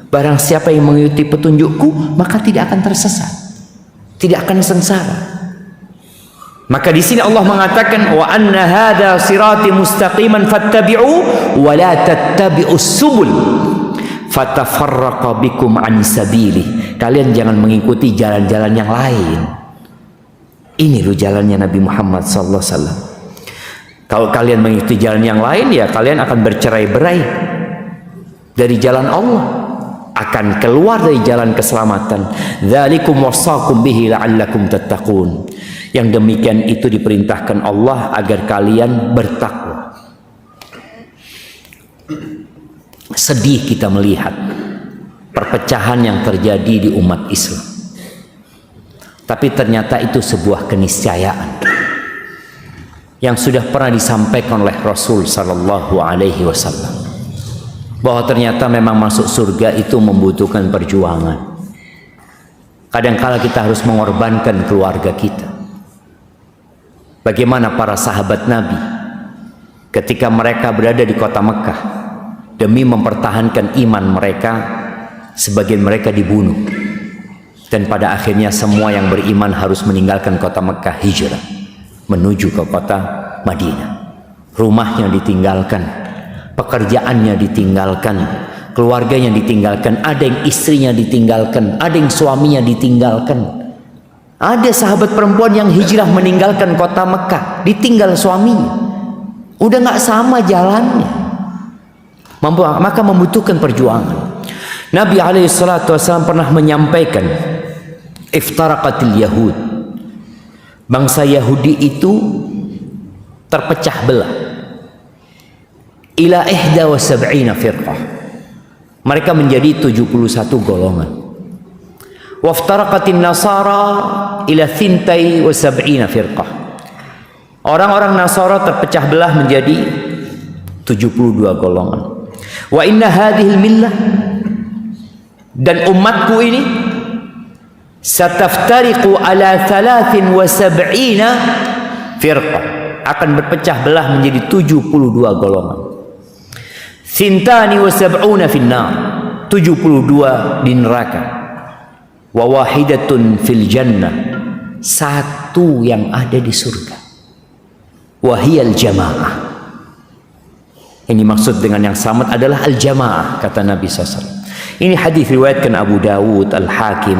barang siapa yang mengikuti petunjukku, maka tidak akan tersesat. tidak akan sengsara. Maka di sini Allah mengatakan wa anna hadza sirati mustaqiman fattabi'u wa la tattabi'us subul fatafarraqa bikum an sabili. Kalian jangan mengikuti jalan-jalan yang lain. Ini loh jalannya Nabi Muhammad sallallahu alaihi wasallam. Kalau kalian mengikuti jalan yang lain, ya kalian akan bercerai-berai dari jalan Allah, akan keluar dari jalan keselamatan. Dzalikum wasaqum bihi la'allakum tattaqun. Yang demikian itu diperintahkan Allah agar kalian bertakwa. Sedih kita melihat perpecahan yang terjadi di umat Islam. Tapi ternyata itu sebuah keniscayaan yang sudah pernah disampaikan oleh Rasul sallallahu alaihi wasallam, bahwa ternyata memang masuk surga itu membutuhkan perjuangan. Kadang-kala kita harus mengorbankan keluarga kita. Bagaimana para sahabat Nabi ketika mereka berada di kota Mekah demi mempertahankan iman mereka, sebagian mereka dibunuh, dan pada akhirnya semua yang beriman harus meninggalkan kota Mekah, hijrah menuju ke kota Madinah. Rumahnya ditinggalkan, pekerjaannya ditinggalkan, keluarganya ditinggalkan, ada yang istrinya ditinggalkan, ada yang suaminya ditinggalkan. Ada sahabat perempuan yang hijrah meninggalkan kota Mekah, ditinggal suaminya, udah nggak sama jalannya, maka membutuhkan perjuangan. Nabi SAW pernah menyampaikan, iftaraqatil Yahud, bangsa Yahudi itu terpecah belah ila 71 firqah, mereka menjadi 71 golongan. Waftaraqatin Nasara ila 72 firqah, orang-orang Nasara terpecah belah menjadi 72 golongan. Wa inna hadhil millah, dan umatku ini sataftariqu ala 73 firqah, akan berpecah belah menjadi 72 golongan. Thintani wa sab'una finnar, 72 di neraka. Wa wahidatun fil jannah, satu yang ada di surga. Wahiyal jamaah. Ini maksud dengan yang selamat adalah al-jamaah, kata Nabi SAW. Ini hadis riwayatkan Abu Dawud, Al-Hakim,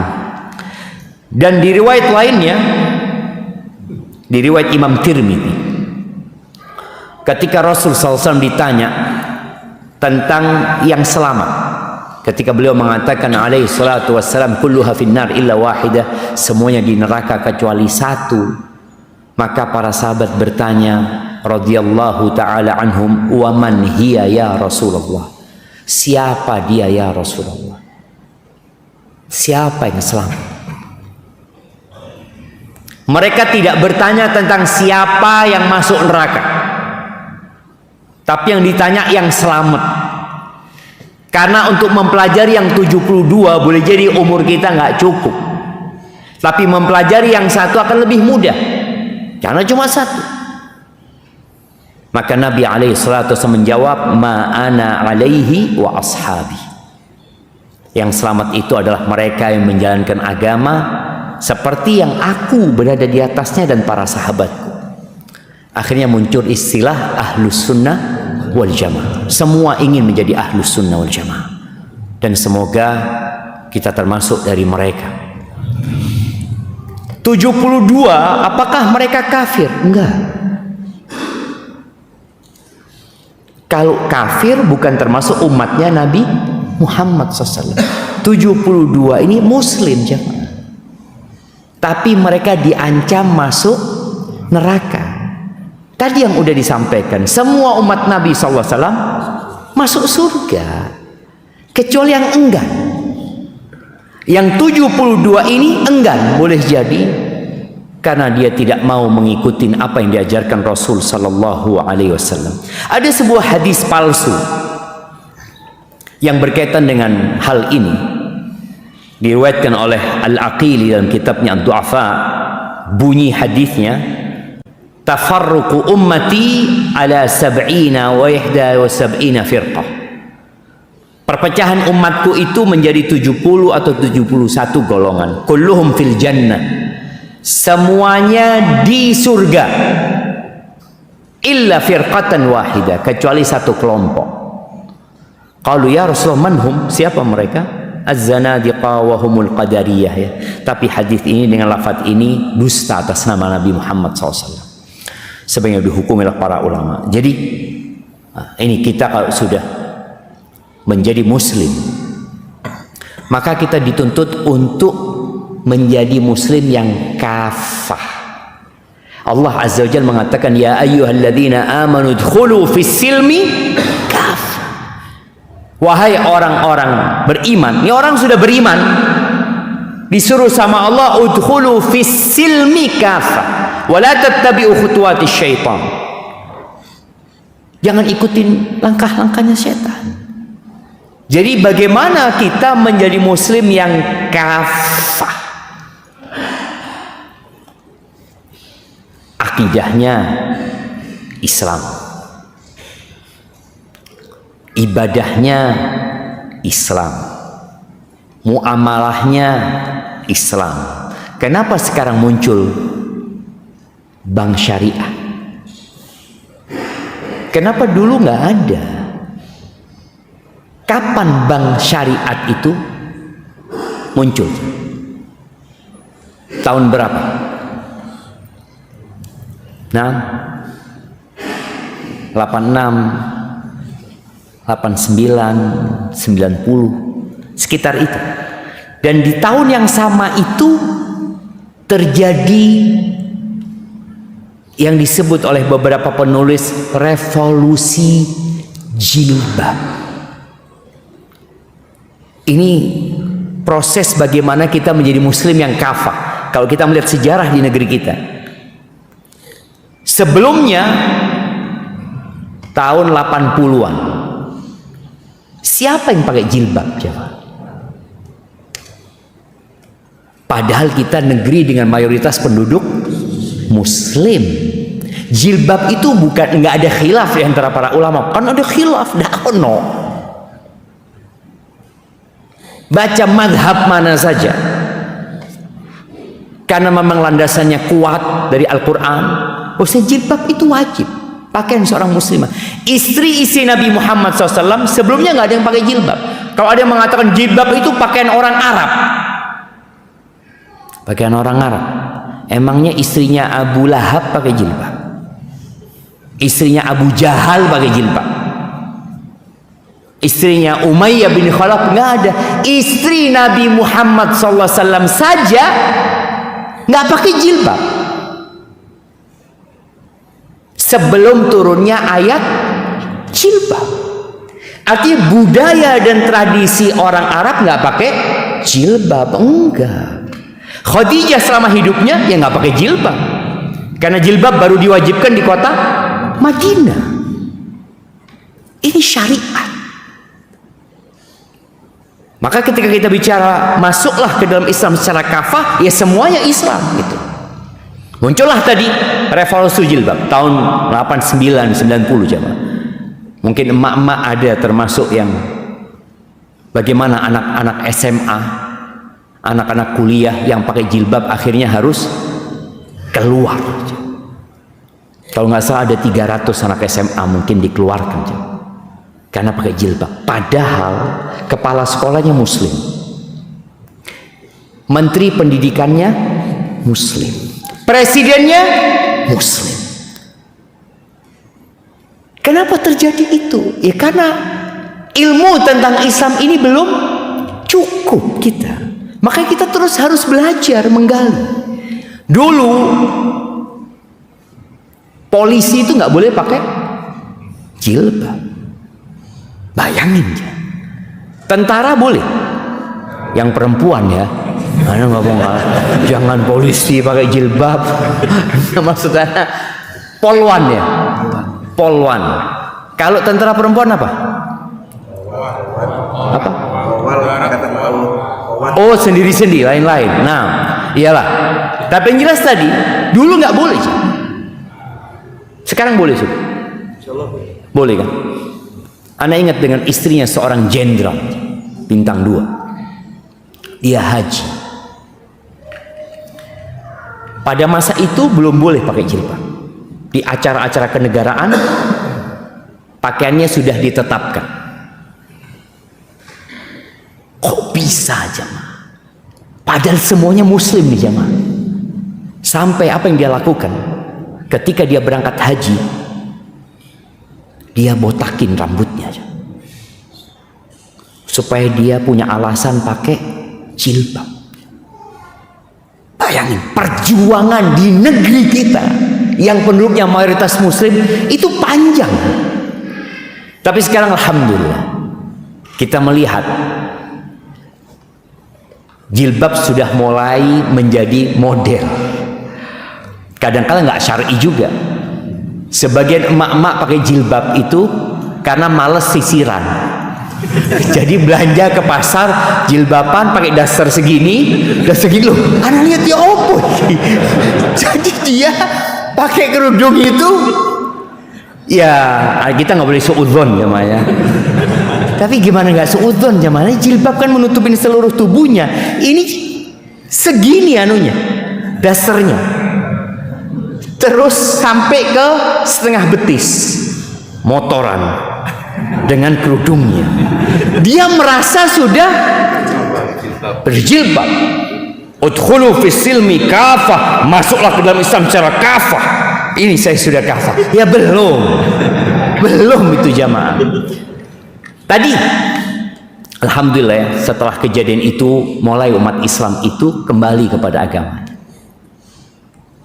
dan di riwayat lainnya, di riwayat Imam Tirmidzi, ketika Rasul SAW ditanya tentang yang selamat, ketika beliau mengatakan alaihi salatu wassalam kulluha finnar illa wahidah, semuanya di neraka kecuali satu, maka para sahabat bertanya radhiyallahu taala anhum, wa man hiya ya Rasulullah, siapa dia ya Rasulullah, siapa yang selamat? Mereka tidak bertanya tentang siapa yang masuk neraka, tapi yang ditanya yang selamat. Karena untuk mempelajari yang 72 boleh jadi umur kita nggak cukup, tapi mempelajari yang satu akan lebih mudah karena cuma satu. Maka Nabi SAW menjawab, ma ana alaihi wa ashabi, yang selamat itu adalah mereka yang menjalankan agama seperti yang aku berada di atasnya dan para sahabatku. Akhirnya muncul istilah ahlus sunnah wal jamaah. Semua ingin menjadi ahlus sunnah wal jamaah, dan semoga kita termasuk dari mereka. 72, apakah mereka kafir? Enggak. Kalau kafir bukan termasuk umatnya Nabi Muhammad SAW. 72 ini muslim jemaah, tapi mereka diancam masuk neraka. Tadi yang udah disampaikan, semua umat Nabi SAW masuk surga, kecuali yang enggan. Yang 72 ini enggan, boleh jadi karena dia tidak mau mengikuti apa yang diajarkan Rasul Sallallahu Alaihi Wasallam. Ada sebuah hadis palsu yang berkaitan dengan hal ini, diriwayatkan oleh Al-Aqili dalam kitabnya Ad-Du'afa. Bunyi hadisnya, tafarruqu ummati ala 70 wa 71 firqah. Perpecahan umatku itu menjadi 70 atau 71 golongan. Kulluhum fil jannah, semuanya di surga illa firqatan wahidah, kecuali satu kelompok. Qalu ya Rasulullah manhum, siapa mereka? Az-zanadiqa wa humul qadariyah, ya. Tapi hadis ini dengan lafaz ini dusta atas nama Nabi Muhammad SAW, sebenarnya dihukumi oleh para ulama. Jadi ini kita kalau sudah menjadi muslim, maka kita dituntut untuk menjadi muslim yang kafah. Allah Azza wa Jalla mengatakan ya ayyuhalladzina amanu dkhulu fis silmi kafah. Wahai orang-orang beriman, ini orang sudah beriman, disuruh sama Allah udkhulu fis silmi kafah wa la tattabi'u khutuwatis syaitan. Jangan ikutin langkah-langkahnya setan. Jadi bagaimana kita menjadi muslim yang kafah? Akidahnya Islam, ibadahnya Islam, muamalahnya Islam. Kenapa sekarang muncul bank syariah? Kenapa dulu nggak ada? Kapan bank syariat itu muncul? Tahun berapa? Nah, 86, 89, 90, sekitar itu. Dan di tahun yang sama itu terjadi yang disebut oleh beberapa penulis revolusi jilbab. Ini proses bagaimana kita menjadi muslim yang kafah. Kalau kita melihat sejarah di negeri kita, sebelumnya tahun 80-an, siapa yang pakai jilbab? Padahal kita negeri dengan mayoritas penduduk muslim. Jilbab itu bukan, nggak ada khilaf ya antara para ulama. Kan ada khilaf, no. Baca madhab mana saja, karena memang landasannya kuat dari Al-Quran. Jilbab itu wajib pakaian seorang muslimah. Istri-istri Nabi Muhammad SAW sebelumnya nggak ada yang pakai jilbab. Kalau ada yang mengatakan jilbab itu pakaian orang Arab, pakaian orang Arab, emangnya istrinya Abu Lahab pakai jilbab? Istrinya Abu Jahal pakai jilbab? Istrinya Umayyah bin Khalaf? Nggak ada. Istri Nabi Muhammad SAW saja nggak pakai jilbab sebelum turunnya ayat jilbab. Artinya budaya dan tradisi orang Arab nggak pakai jilbab, enggak. Khadijah selama hidupnya ya nggak pakai jilbab, karena jilbab baru diwajibkan di kota Madinah. Ini syariat. Maka ketika kita bicara masuklah ke dalam Islam secara kafah, ya semuanya Islam gitu. Muncullah tadi revolusi jilbab tahun 89 90 jamaah. Mungkin emak-emak ada termasuk yang bagaimana anak-anak SMA, anak-anak kuliah yang pakai jilbab akhirnya harus keluar. Kalau nggak salah ada 300 anak SMA mungkin dikeluarkan karena pakai jilbab. Padahal kepala sekolahnya muslim, menteri pendidikannya muslim, presidennya muslim. Kenapa terjadi itu? Ya karena ilmu tentang Islam ini belum cukup kita. Makanya kita terus harus belajar menggali. Dulu polisi itu nggak boleh pakai jilbab. Bayangin ya. Tentara boleh, yang perempuan ya. Mana ngomong jangan polisi pakai jilbab. Maksudnya polwan ya. Polwan. Kalau tentara perempuan apa? Apa? Oh sendiri-sendiri, lain-lain. Nah, iyalah. Tapi yang jelas tadi, dulu nggak boleh. Sekarang boleh sih. Boleh kan? Anda ingat dengan istrinya seorang jenderal bintang 2. Dia haji. Pada masa itu belum boleh pakai jilbab. Di acara-acara kenegaraan pakaiannya sudah ditetapkan. Kok bisa jamaah? Padahal semuanya muslim nih jamaah. Sampai apa yang dia lakukan ketika dia berangkat haji, dia botakin rambutnya supaya dia punya alasan pakai jilbab. Bayangin perjuangan di negeri kita yang penduduknya mayoritas muslim itu panjang. Tapi sekarang alhamdulillah kita melihat jilbab sudah mulai menjadi model. Kadang-kadang nggak syar'i juga. Sebagian emak-emak pakai jilbab itu karena males sisiran. Jadi belanja ke pasar jilbaban pakai daster segini loh. Anak lihat dia opo. Jadi dia pakai kerudung itu, ya kita nggak boleh suudzon ya. Tapi gimana nggak suudzon jamaah? Jilbab kan menutupin seluruh tubuhnya. Ini segini anunya, dasternya. Terus sampai ke setengah betis, motoran dengan kerudungnya. Dia merasa sudah berjilbab. Udkhulu fis silmi kafah, masuklah ke dalam Islam secara kafah. Ini saya sudah kafah. Ya belum itu jamaah. Tadi alhamdulillah ya, setelah kejadian itu mulai umat Islam itu kembali kepada agama.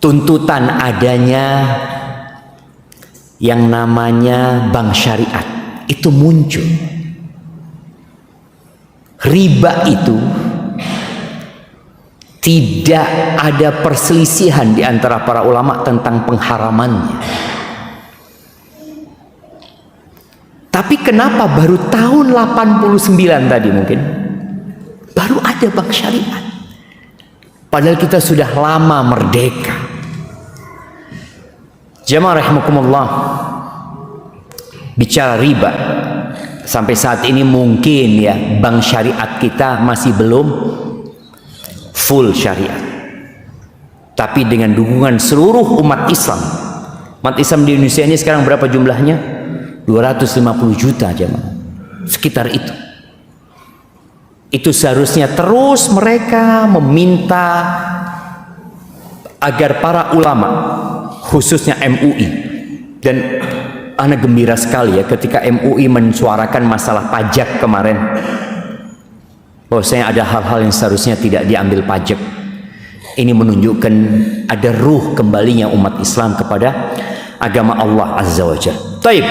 Tuntutan adanya yang namanya bank syariat itu muncul. Riba itu tidak ada perselisihan di antara para ulama tentang pengharamannya. Tapi kenapa baru tahun 89 tadi mungkin baru ada bank syariat? Padahal kita sudah lama merdeka. Jamaah rahimakumullah, bicara riba sampai saat ini mungkin ya bank syariat kita masih belum full syariat. Tapi dengan dukungan seluruh umat Islam. Umat Islam di Indonesia ini sekarang berapa jumlahnya? 250 juta jamaah. Sekitar itu. Itu seharusnya terus mereka meminta agar para ulama, khususnya MUI, dan anak gembira sekali ya ketika MUI mensuarakan masalah pajak kemarin, bahwasanya ada hal-hal yang seharusnya tidak diambil pajak. Ini menunjukkan ada ruh kembalinya umat Islam kepada agama Allah Azza wa Jalla. Taib.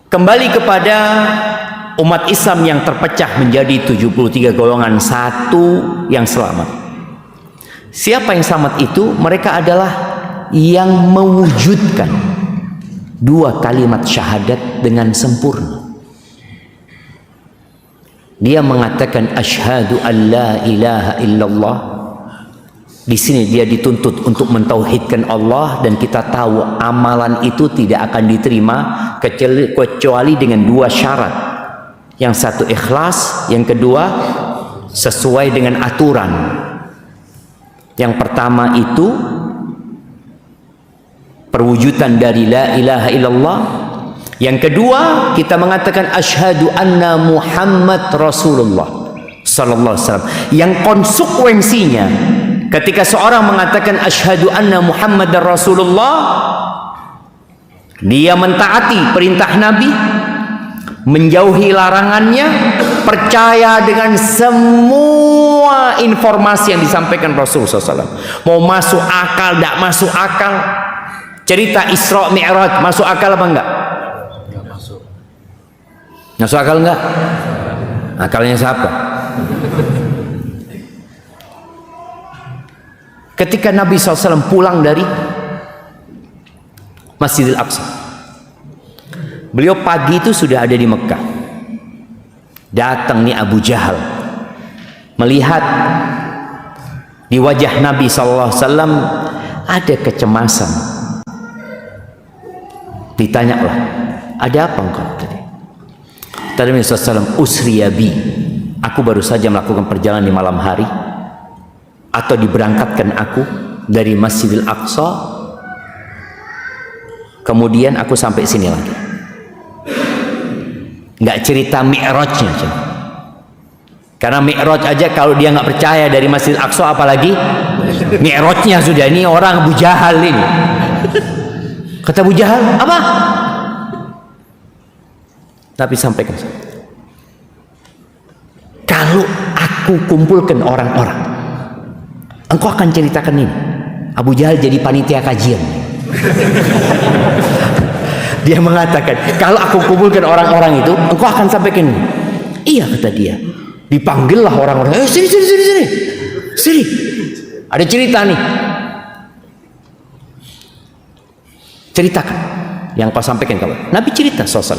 Kembali kepada umat Islam yang terpecah menjadi 73 golongan, satu yang selamat. Siapa yang selamat itu? Mereka adalah yang mewujudkan dua kalimat syahadat dengan sempurna. Dia mengatakan asyhadu an la ilaha illallah. Di sini dia dituntut untuk mentauhidkan Allah, dan kita tahu amalan itu tidak akan diterima kecuali dengan dua syarat. Yang satu ikhlas, yang kedua sesuai dengan aturan. Yang pertama itu perwujudan dari la ilaha illallah. Yang kedua kita mengatakan asyhadu anna Muhammad Rasulullah sallallahu alaihi wasallam. Yang konsekuensinya ketika seorang mengatakan asyhadu anna Muhammad Rasulullah, dia mentaati perintah Nabi, menjauhi larangannya, percaya dengan semua informasi yang disampaikan Rasulullah SAW. Mau masuk akal, tidak masuk akal, cerita Isra Mi'raj masuk akal apa enggak? Enggak masuk. Masuk akal enggak? Akalnya siapa? Ketika Nabi SAW pulang dari Masjidil Aqsa, beliau pagi itu sudah ada di Mekah. Datang nih Abu Jahal, melihat di wajah Nabi SAW ada kecemasan. Ditanyalah, ada apa engkau tadi? Tadi Nabi SAW, usriya bi, aku baru saja melakukan perjalanan di malam hari. atau diberangkatkan aku dari Masjidil Aqsa, kemudian aku sampai sini lagi. Nggak cerita mi'rajnya, karena mi'raj aja kalau dia nggak percaya dari Masjidil Aqsa, apalagi mi'rajnya sudah. Ini orang Abu Jahal ini. Kata Abu Jahal, apa? Tapi sampaikan, kalau aku kumpulkan orang-orang, engkau akan ceritakan ini. Abu Jahal jadi panitia kajian. Dia mengatakan, kalau aku kumpulkan orang-orang itu, engkau akan sampaikan ini. Iya, kata dia. Dipanggillah orang-orang, sini. Ada cerita nih. Ceritakan yang kau sampaikan kawan. Nabi cerita sosok.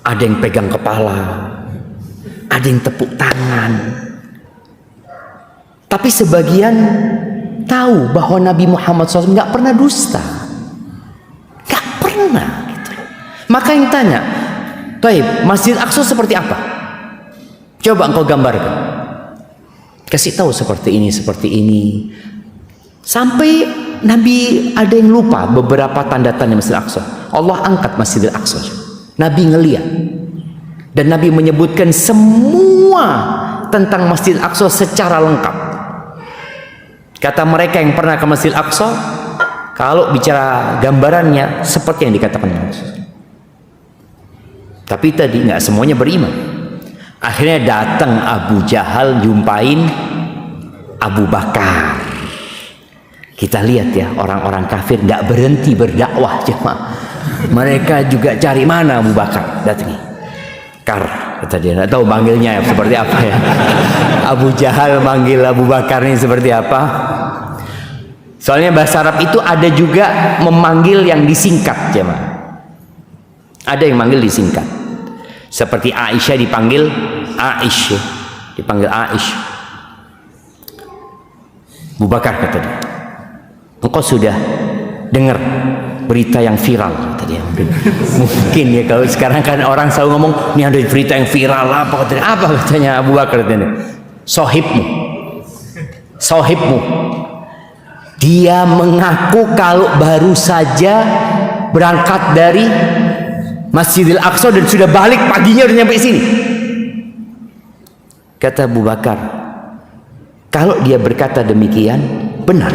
Ada yang pegang kepala, ada yang tepuk tangan. Tapi sebagian tahu bahwa Nabi Muhammad SAW nggak pernah dusta, nggak pernah. Gitu. Maka yang tanya, Taib, Masjid Aqsa seperti apa? Coba engkau gambarkan. Kasih tahu seperti ini. Sampai Nabi ada yang lupa beberapa tanda-tanda Masjid Aqsa. Allah angkat Masjidil Aqsa. Nabi ngeliat. Dan Nabi menyebutkan semua tentang Masjid Aqsa secara lengkap. Kata mereka yang pernah ke Masjid Aqsa, kalau bicara gambarannya seperti yang dikatakan Rasul. Tapi tadi nggak semuanya beriman. Akhirnya datang Abu Jahal jumpain Abu Bakar. Kita lihat ya, orang-orang kafir nggak berhenti berdakwah jemaah. Mereka juga cari mana Abu Bakar, datangi. Kata dia, nggak tahu manggilnya seperti apa ya. Abu Jahal manggil Abu Bakar ini seperti apa? Soalnya bahasa Arab itu ada juga memanggil yang disingkat jemaah. Ada yang manggil disingkat. Seperti Aisyah dipanggil Aish, dipanggil Aish. Abu Bakar, kata dia, engkau sudah dengar berita yang viral, kata dia. Mungkin ya, kalau sekarang kan orang selalu ngomong ini ada berita yang viral apa katanya Abu Bakar, katanya sohibmu dia mengaku kalau baru saja berangkat dari Masjidil Aqsa dan sudah balik paginya udah nyampe sini. Kata Abu Bakar, kalau dia berkata demikian benar.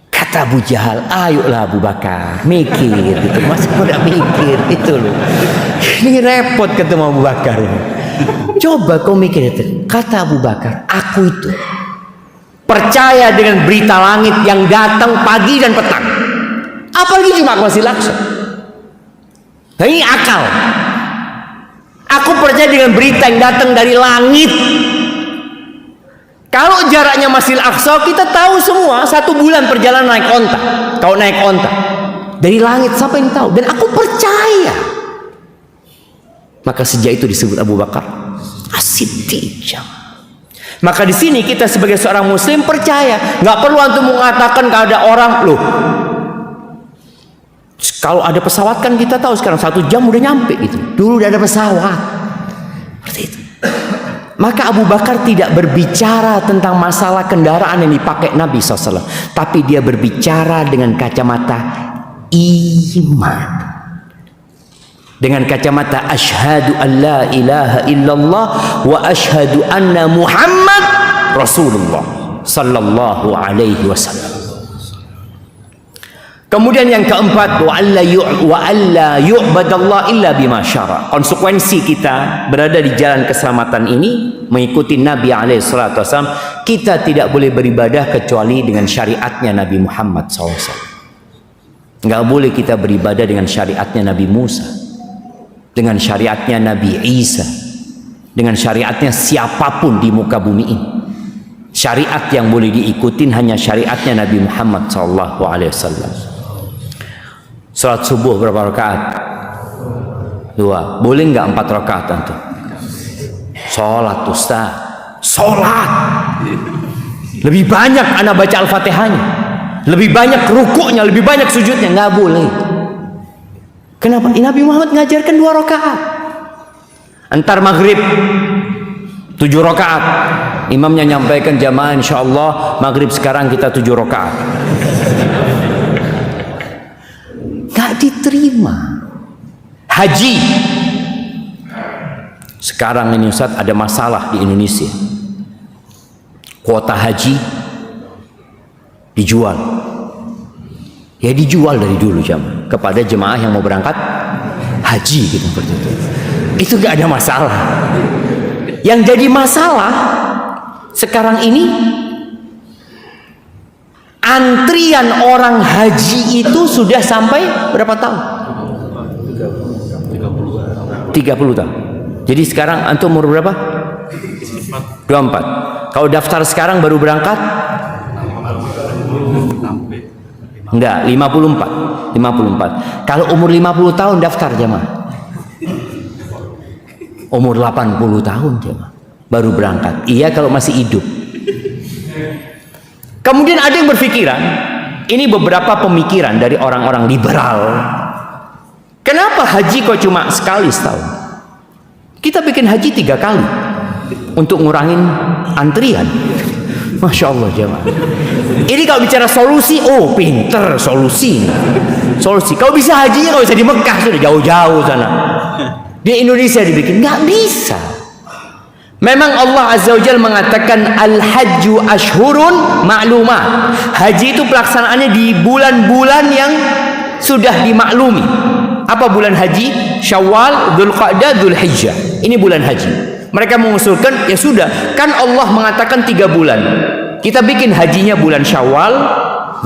Kata Abu Jahal, ayolah Abu Bakar, mikir gitu. Masa udah mikir itu loh. Ini repot ketemu Abu Bakar ini. Coba kau mikir itu. Kata Abu Bakar, aku itu percaya dengan berita langit yang datang pagi dan petang. Apalagi cuma Masjidil Aqsa. Nah, ini akal. Aku percaya dengan berita yang datang dari langit. Kalau jaraknya Masjidil Aqsa, kita tahu semua 1 bulan perjalanan naik onta. Kalau naik onta dari langit, siapa yang tahu? Dan aku percaya. Maka sejak itu disebut Abu Bakar As-Siddiq. Maka di sini kita sebagai seorang Muslim percaya, nggak perlu antum mengatakan kalau ada orang loh. Kalau ada pesawat kan kita tahu sekarang 1 jam udah nyampe gitu. Dulu udah ada pesawat. Seperti itu. Maka Abu Bakar tidak berbicara tentang masalah kendaraan yang dipakai Nabi SAW, tapi dia berbicara dengan kacamata iman, dengan kacamata asyhadu an la ilaha illallah wa asyhadu anna Muhammad Rasulullah sallallahu alaihi wasallam. Kemudian yang keempat, wa alla yu'badallah illa bima syara. Konsekuensi kita berada di jalan keselamatan ini, mengikuti Nabi alaihi salatu wasallam, kita tidak boleh beribadah kecuali dengan syariatnya Nabi Muhammad SAW. Nggak boleh kita beribadah dengan syariatnya Nabi Musa, dengan syariatnya Nabi Isa, dengan syariatnya siapapun di muka bumi ini. Syariat yang boleh diikutin hanya syariatnya Nabi Muhammad SAW. Salat subuh berapa rakaat? 2. Boleh nggak 4 rakaat antum? Salat Ustaz. Salat. Lebih banyak anak baca Al-Fatihahnya, lebih banyak rukuknya, lebih banyak sujudnya. Nggak boleh. Kenapa? Nabi Muhammad ngajarkan 2 rakaat. Antar maghrib 7 rakaat, Imamnya nyampaikan jamaah insyaallah maghrib sekarang kita 7 rakaat. Gak diterima. Haji. Sekarang ini Ustaz ada masalah di Indonesia. Kuota haji dijual. Ya dijual dari dulu jamaah kepada jemaah yang mau berangkat haji gitu seperti itu. Itu gak ada masalah. Yang jadi masalah sekarang ini antrian orang haji itu sudah sampai berapa tahun? 30 tahun. Jadi sekarang antum umur berapa? 24. Kalau daftar sekarang baru berangkat? Enggak, 54. Kalau umur 50 tahun daftar jemaah. Umur 80 tahun jemaah baru berangkat. Iya kalau masih hidup. Kemudian ada yang berpikiran, ini beberapa pemikiran dari orang-orang liberal. Kenapa haji kok cuma sekali setahun? Kita bikin haji 3 kali untuk ngurangin antrian. Masya Allah jemaah. Ini kalau bicara solusi, oh pinter solusi. Kalau bisa hajinya kalau bisa di Mekah sudah jauh-jauh sana. Di Indonesia dibikin nggak bisa. Memang Allah Azza wa Jalla mengatakan al-hajju ashhurun ma'lumat. Haji itu pelaksanaannya di bulan-bulan yang sudah dimaklumi. Apa bulan haji? Syawal, Dzulqa'dah, Dzulhijjah. Ini bulan haji. Mereka mengusulkan, ya sudah, kan Allah mengatakan 3 bulan. Kita bikin hajinya bulan Syawal,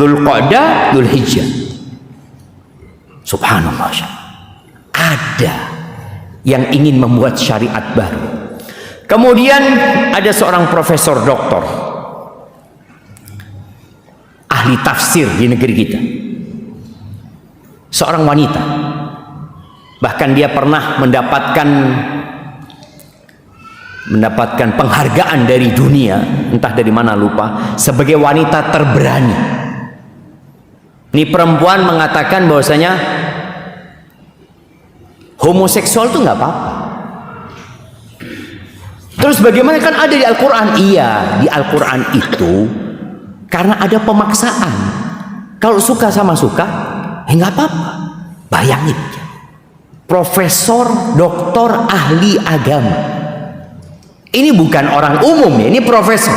Dzulqa'dah, Dzulhijjah. Subhanallah. Ada yang ingin membuat syariat baru. Kemudian ada seorang profesor doktor ahli tafsir di negeri kita, seorang wanita, bahkan dia pernah mendapatkan penghargaan dari dunia, entah dari mana lupa, sebagai wanita terberani. Ini perempuan mengatakan bahwasanya homoseksual itu nggak apa-apa. Terus bagaimana, kan ada di Al-Quran? Iya, di Al-Quran itu karena ada pemaksaan. Kalau suka sama suka, nggak apa-apa. Bayangin, profesor, doktor, ahli agama. Ini bukan orang umum ya, ini profesor.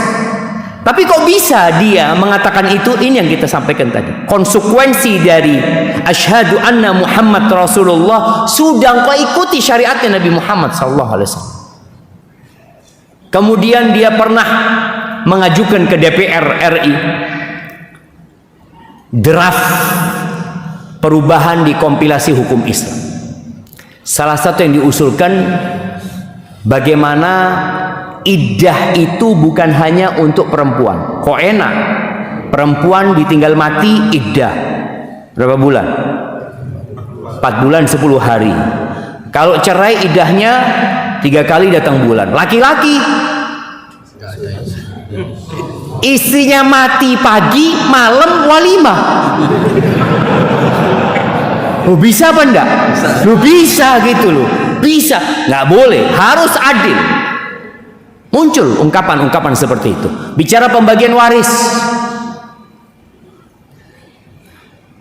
Tapi kok bisa dia mengatakan itu? Ini yang kita sampaikan tadi. Konsekuensi dari asyhadu anna Muhammad Rasulullah, sudah kau ikuti syariatnya Nabi Muhammad SAW. Kemudian dia pernah mengajukan ke DPR RI draft perubahan di kompilasi hukum Islam. Salah satu yang diusulkan, bagaimana iddah itu bukan hanya untuk perempuan. Kok enak, perempuan ditinggal mati iddah berapa bulan? 4 bulan 10 hari. Kalau cerai iddahnya 3 kali datang bulan. Laki-laki istrinya mati pagi, malam walimah. Oh, bisa apa enggak? Lu bisa gitu loh. Bisa, nggak boleh, harus adil. Muncul ungkapan-ungkapan seperti itu. Bicara pembagian waris.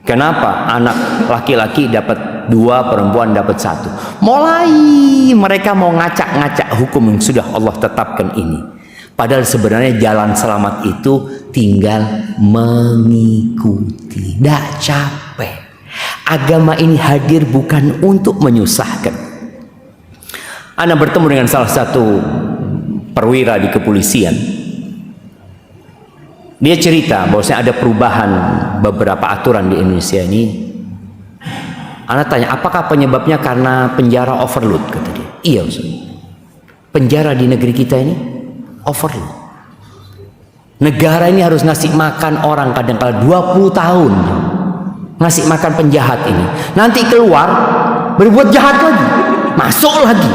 Kenapa anak laki-laki dapat 2, perempuan dapat 1? Mulai mereka mau ngacak-ngacak hukum yang sudah Allah tetapkan ini. Padahal sebenarnya jalan selamat itu tinggal mengikuti. Tidak capek. Agama ini hadir bukan untuk menyusahkan. Ana bertemu dengan salah satu perwira di kepolisian. Dia cerita bahwasanya ada perubahan beberapa aturan di Indonesia ini. Ana tanya, apakah penyebabnya karena penjara overload? Kata dia. Iya Ustaz. Penjara di negeri kita ini overload. Negara ini harus ngasih makan orang kadang-kala 20 tahun. Ngasih makan penjahat ini. Nanti keluar berbuat jahat lagi. Masuk lagi.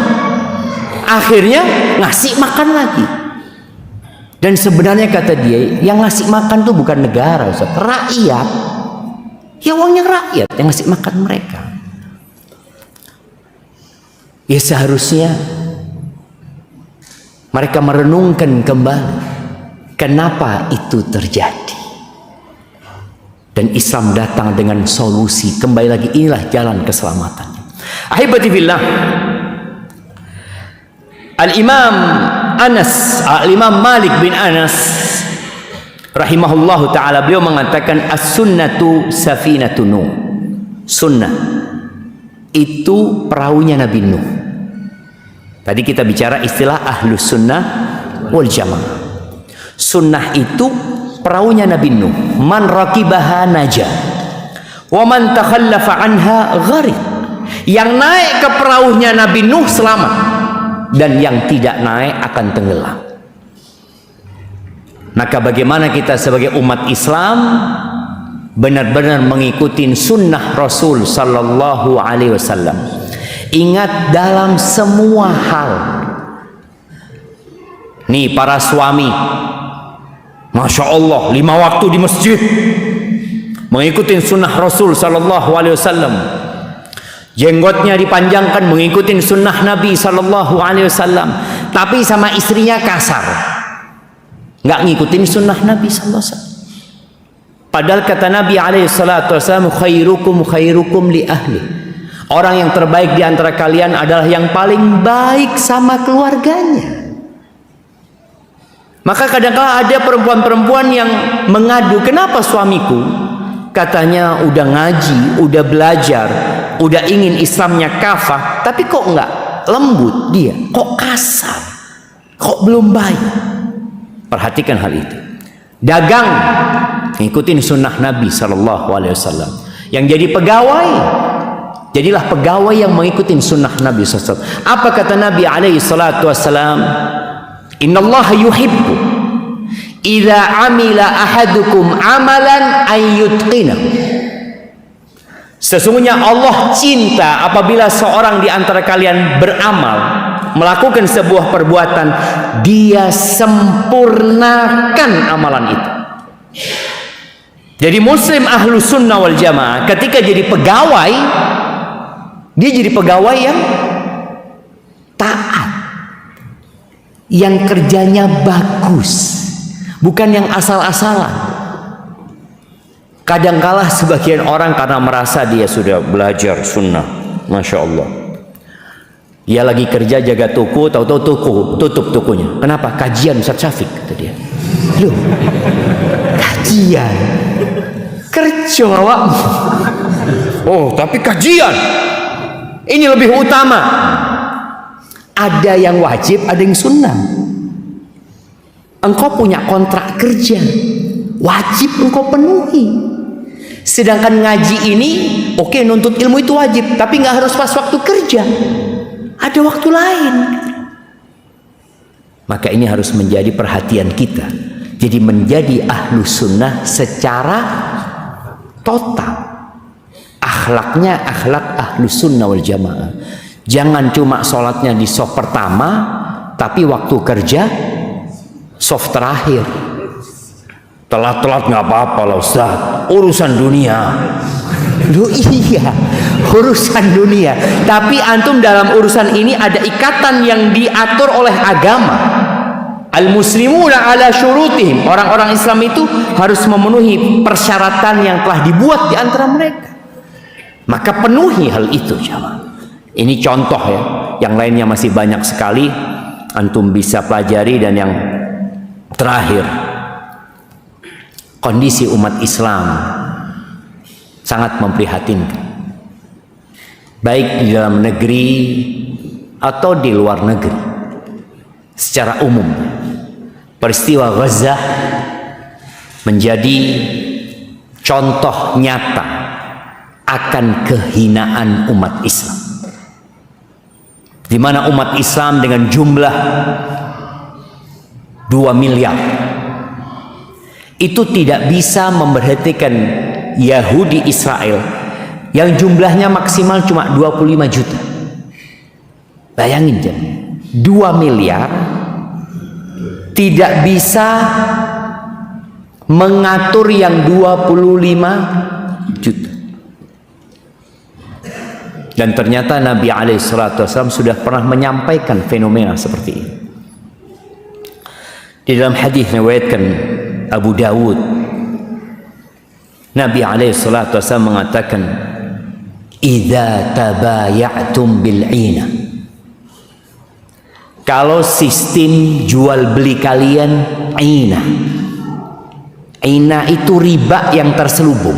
Akhirnya ngasih makan lagi. Dan sebenarnya kata dia, yang ngasih makan tuh bukan negara, Ustaz, rakyat. Ya uangnya rakyat yang ngasih makan mereka. Ya seharusnya Mereka merenungkan kembali kenapa itu terjadi. Dan Islam datang dengan solusi. Kembali lagi, inilah jalan keselamatannya. Ahibati fillah, Al-Imam Malik bin Anas rahimahullahu ta'ala, beliau mengatakan as-sunnatu safinatun Nuh. Sunnah itu perahunya Nabi Nuh. Tadi kita bicara istilah ahlus sunnah wal jamaah. Sunnah itu perahunya Nabi Nuh. Man rakibaha najah wa man takhallafa anha gharik. Yang naik ke perahunya Nabi Nuh selamat, dan yang tidak naik akan tenggelam. Maka bagaimana kita sebagai umat Islam benar-benar mengikuti sunnah Rasul sallallahu alaihi wasallam. Ingat, dalam semua hal. Nih para suami, Masya Allah, 5 waktu di masjid, mengikuti sunnah Rasul sallallahu alaihi wasallam. Jenggotnya dipanjangkan, mengikuti sunnah Nabi sallallahu alaihi wasallam. Tapi sama istrinya kasar, nggak ngikutin sunnah Nabi sallallahu alaihi wasallam. Padahal kata Nabi alaihi salatu wasallam, khairukum li ahli. Orang yang terbaik di antara kalian adalah yang paling baik sama keluarganya. Maka kadang-kala ada perempuan-perempuan yang mengadu, kenapa suamiku katanya udah ngaji, udah belajar, udah ingin Islamnya kafah, tapi kok nggak lembut dia, kok kasar, kok belum baik. Perhatikan hal itu. Dagang, ngikutin sunnah Nabi sallallahu alaihi wasallam. Yang jadi pegawai, jadilah pegawai yang mengikuti sunnah Nabi SAW. Apa kata Nabi alaihi salatu wassalam? Innallaha yuhibbu idza amila ahadukum amalan ayyutqina. Sesungguhnya Allah cinta apabila seorang di antara kalian beramal, melakukan sebuah perbuatan, dia sempurnakan amalan itu. Jadi muslim ahlu sunnah wal jamaah ketika jadi pegawai, dia jadi pegawai yang taat, yang kerjanya bagus, bukan yang asal-asalan. Kadangkala sebagian orang karena merasa dia sudah belajar sunnah, Masya Allah, dia lagi kerja jaga toko, tahu-tahu toko tutup tokonya. Kenapa? Kajian Ustaz Syafiq, kata dia. Loh, kajian kerja awak. Oh, tapi kajian ini lebih utama. Ada yang wajib, ada yang sunnah. Engkau punya kontrak kerja, wajib engkau penuhi. Sedangkan ngaji ini, oke, nuntut ilmu itu wajib, tapi nggak harus pas waktu kerja. Ada waktu lain. Maka ini harus menjadi perhatian kita. Jadi menjadi ahlu sunnah secara total. Akhlaknya akhlak ahlu sunnah wal jamaah. Jangan cuma sholatnya di soft pertama, tapi waktu kerja soft terakhir. Telat-telat nggak apa-apa lah Ustaz, urusan dunia. Loh iya, urusan dunia. Tapi antum dalam urusan ini ada ikatan yang diatur oleh agama. Al-muslimuna ala syurutihim. Orang-orang Islam itu harus memenuhi persyaratan yang telah dibuat di antara mereka. Maka penuhi hal itu, jamaah. Ini contoh ya. Yang lainnya masih banyak sekali. Antum bisa pelajari. Dan yang terakhir, kondisi umat Islam sangat memprihatinkan, baik di dalam negeri atau di luar negeri. Secara umum, peristiwa Gaza menjadi contoh nyata akan kehinaan umat Islam, di mana umat Islam dengan jumlah 2 miliar itu tidak bisa memberhentikan Yahudi Israel yang jumlahnya maksimal cuma 25 juta. Bayangin jam, 2 miliar tidak bisa mengatur yang 25 juta. Dan ternyata Nabi alaihissalam sudah pernah menyampaikan fenomena seperti ini. Di dalam hadis riwayatkan Abu Dawud, Nabi alaihi salatu wasallam mengatakan, "Idza tabaya'tum bil 'ina." Kalau sistem jual beli kalian 'ina. 'Ina itu riba yang terselubung.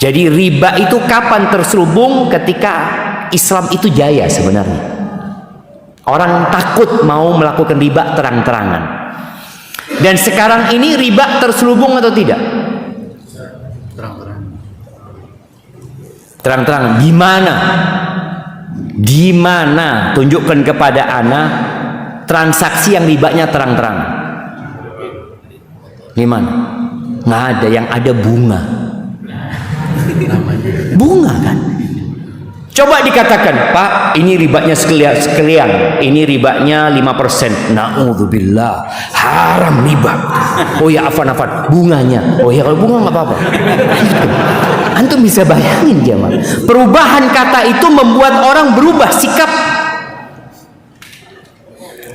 Jadi riba itu kapan terselubung? Ketika Islam itu jaya sebenarnya. Orang takut mau melakukan riba terang-terangan. Dan sekarang ini riba terselubung atau tidak? Terang-terangan. Gimana? Gimana? Tunjukkan kepada ana transaksi yang ribanya terang-terangan. Gimana? Nggak ada, yang ada bunga. Bunga kan? Coba dikatakan, Pak, ini ribanya sekalian, ini ribanya 5%. Na'udzubillah, haram riba. Oh ya, afan, bunganya. Oh ya, kalau bunga nggak apa-apa. Antum bisa bayangin jemaah. Perubahan kata itu membuat orang berubah sikap.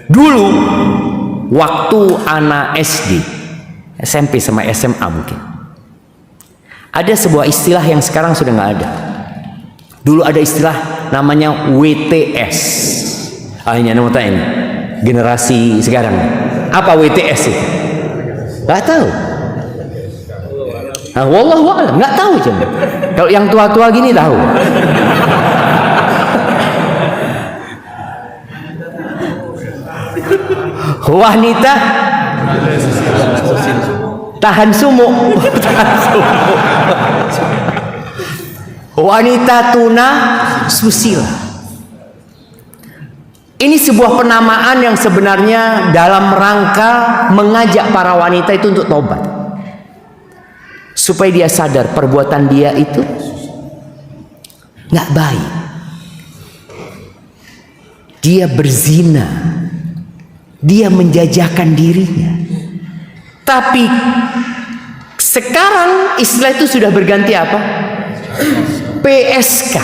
Dulu, waktu anak SD, SMP sama SMA mungkin, ada sebuah istilah yang sekarang sudah nggak ada. Dulu ada istilah namanya WTS. Ini generasi sekarang. Apa WTS itu? Nggak tahu. Nah, wallahu a'lam, nggak tahu coba. Kalau yang tua-tua gini tahu. Wanita tahan sumuk. Wanita tuna susila. Ini sebuah penamaan yang sebenarnya dalam rangka mengajak para wanita itu untuk tobat, supaya dia sadar perbuatan dia itu nggak baik. Dia berzina, dia menjajakan dirinya. Tapi sekarang istilah itu sudah berganti apa? PSK,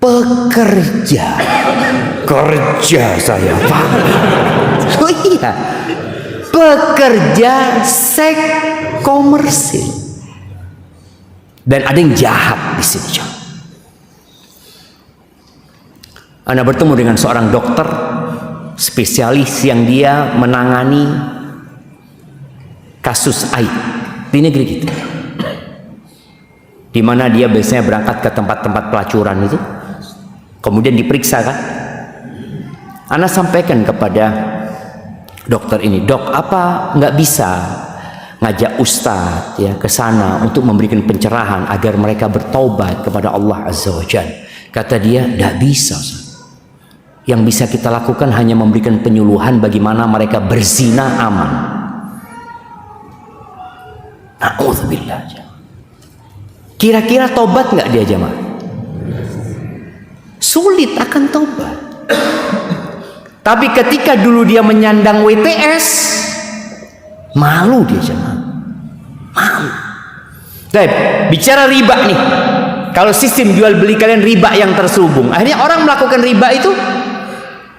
pekerja. Kerja saya, Pak. Oh iya, pekerja seks komersil. Dan ada yang jahat di sini. Anda bertemu dengan seorang dokter spesialis yang dia menangani kasus aib di negeri kita, di mana dia biasanya berangkat ke tempat-tempat pelacuran itu, kemudian diperiksa kan. Ana sampaikan kepada dokter ini, dok, apa nggak bisa ngajak ustadz ya ke sana untuk memberikan pencerahan agar mereka bertaubat kepada Allah Azza wa Jalla? Kata dia, nggak bisa. Yang bisa kita lakukan hanya memberikan penyuluhan bagaimana mereka berzina aman. Na'udzubillah. Kira-kira tobat nggak dia jemaah? Sulit akan tobat. Tapi ketika dulu dia menyandang WTS, malu dia jemaah. Malu. Baik, bicara riba nih. Kalau sistem jual beli kalian riba yang terselubung, akhirnya orang melakukan riba itu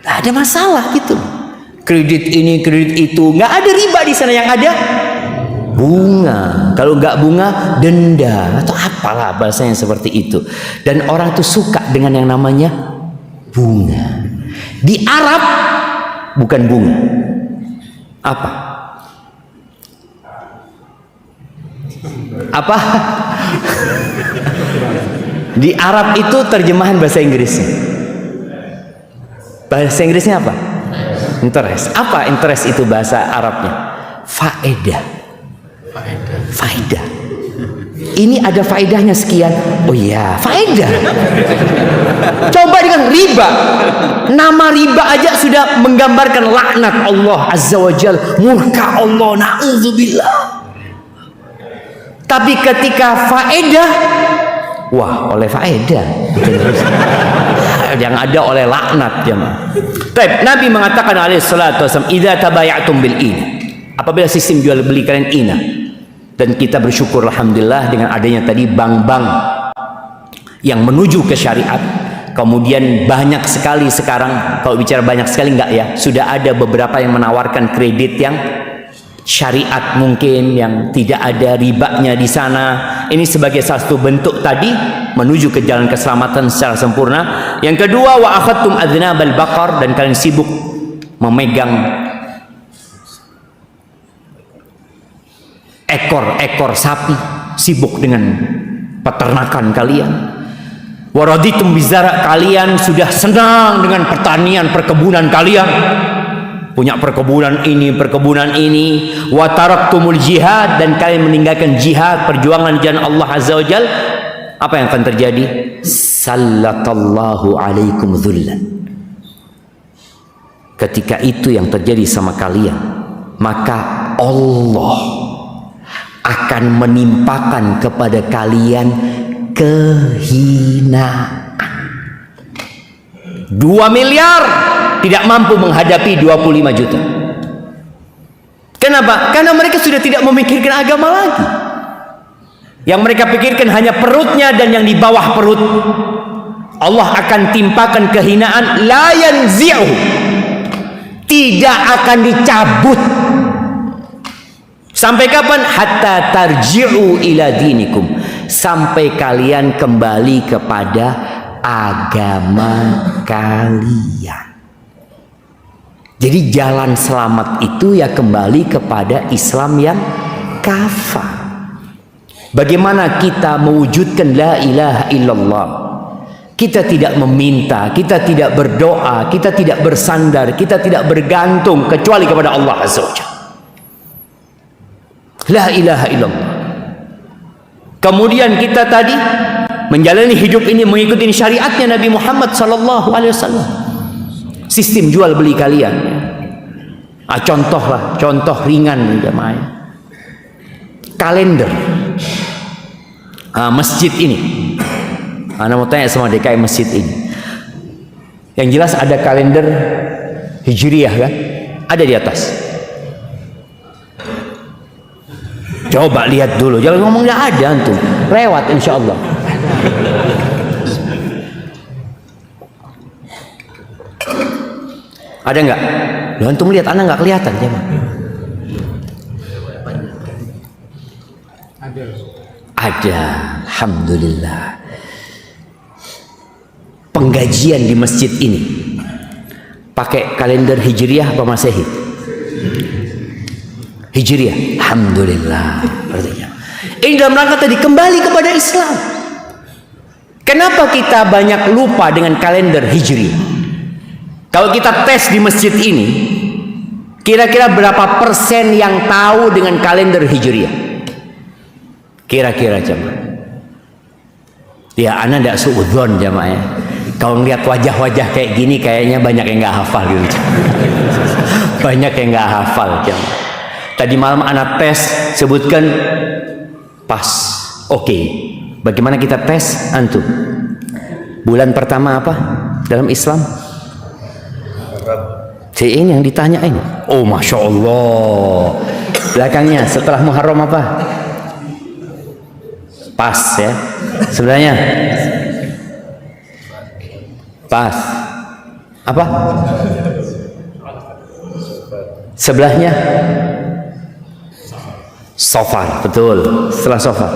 nggak ada masalah gitu. Kredit ini, kredit itu, nggak ada riba di sana, yang ada bunga. Kalau nggak bunga, denda atau apalah bahasanya seperti itu. Dan orang itu suka dengan yang namanya bunga. Di Arab bukan bunga. Apa? Apa? Di Arab itu terjemahan bahasa Inggrisnya. Bahasa Inggrisnya apa? Interest. Apa interest itu bahasa Arabnya? Faedah. Faedah. Ini ada faedahnya sekian. Oh iya, faedah. Coba dengan riba. Nama riba aja sudah menggambarkan laknat Allah Azza wa Jal, murka Allah, na'udzubillah. Tapi ketika faedah, wah, oleh faedah. Yang ada oleh laknat jemaah. Baik, Nabi mengatakan alaihi salatu wasallam, "Idza tabaya'tum bil ina." Apabila sistem jual beli kalian ina. Dan kita bersyukur alhamdulillah dengan adanya tadi bank-bank yang menuju ke syariat, Kemudian banyak sekali sekarang, kalau bicara banyak sekali enggak ya, sudah ada beberapa yang menawarkan kredit yang syariat mungkin, yang tidak ada ribanya di sana. Ini sebagai salah satu bentuk tadi menuju ke jalan keselamatan secara sempurna. Yang kedua, wa akhadtum adnabal baqar, dan kalian sibuk memegang ekor-ekor sapi, sibuk dengan peternakan kalian. Waraditum bizara, kalian sudah senang dengan pertanian, perkebunan kalian, punya perkebunan ini. Wa taraktumul jihad, dan kalian meninggalkan jihad, perjuangan di jalan Allah Azza wa Jal. Apa yang akan terjadi? Sallatallahu alaikum dhullan. Ketika itu yang terjadi sama kalian, maka Allah akan menimpakan kepada kalian kehinaan. 2 miliar tidak mampu menghadapi 25 juta. Kenapa? Karena mereka sudah tidak memikirkan agama lagi. Yang mereka pikirkan hanya perutnya dan yang di bawah perut. Allah akan timpakan kehinaan, la yanzi'u, tidak akan dicabut. Sampai kapan? Hatta tarji'u ila dinikum, sampai kalian kembali kepada agama kalian. Jadi jalan selamat itu ya kembali kepada Islam yang kafah. Bagaimana kita mewujudkan la ilaha illallah? Kita tidak meminta, kita tidak berdoa, kita tidak bersandar, kita tidak bergantung kecuali kepada Allah Azza wa Jalla. La ilaha illallah. Kemudian kita tadi menjalani hidup ini mengikuti syariatnya Nabi Muhammad sallallahu alaihi wasallam. Sistem jual beli kalian. Contoh ringan jemaah. Kalender masjid ini. Anda mau tanya sama DKI masjid ini. Yang jelas ada kalender Hijriyah kan? Ada di atas. Coba lihat dulu, jangan ngomong nggak ada antum. Lewat insya Allah. Ada nggak? Loh, antum lihat, anak nggak kelihatan coba. Ada, alhamdulillah. Penggajian di masjid ini pakai kalender Hijriyah apa Masehi? Hijriyah, alhamdulillah. Artinya ini dalam rangka tadi kembali kepada Islam. Kenapa kita banyak lupa dengan kalender Hijriyah? Kalau kita tes di masjid ini, kira-kira berapa persen yang tahu dengan kalender Hijriyah? Kira-kira jemaah. Ya, ana ndak suudzon jemaah ya. Kalau ngeliat wajah-wajah kayak gini, kayaknya banyak yang nggak hafal gitu. Banyak yang nggak hafal jemaah. Tadi malam anak tes, sebutkan pas. Oke. Bagaimana kita tes antum? Bulan pertama apa dalam Islam? Si ini yang ditanya ini. Oh, masya Allah. Belakangnya setelah Muharram apa? Pas ya. Sebenarnya pas. Apa? Sebelahnya Safar, betul. Setelah Safar,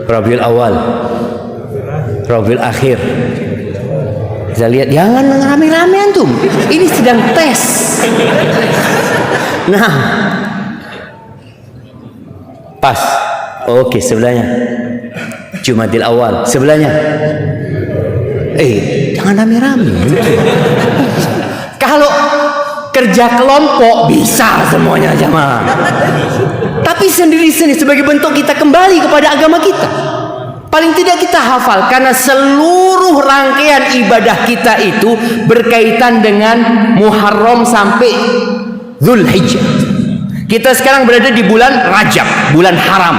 Rabiul Awal, Rabiul Akhir. Bisa lihat, jangan rame-rame antum. Ini sedang tes. Nah, pas. Oke, sebelahnya Jumadil Awal. Sebelahnya jangan rame-rame. Kalau kerja kelompok bisa semuanya jamaah. Tapi sendiri-sendiri sebagai bentuk kita kembali kepada agama kita. Paling tidak kita hafal, karena seluruh rangkaian ibadah kita itu berkaitan dengan Muharram sampai Dzulhijjah. Kita sekarang berada di bulan Rajab, bulan haram.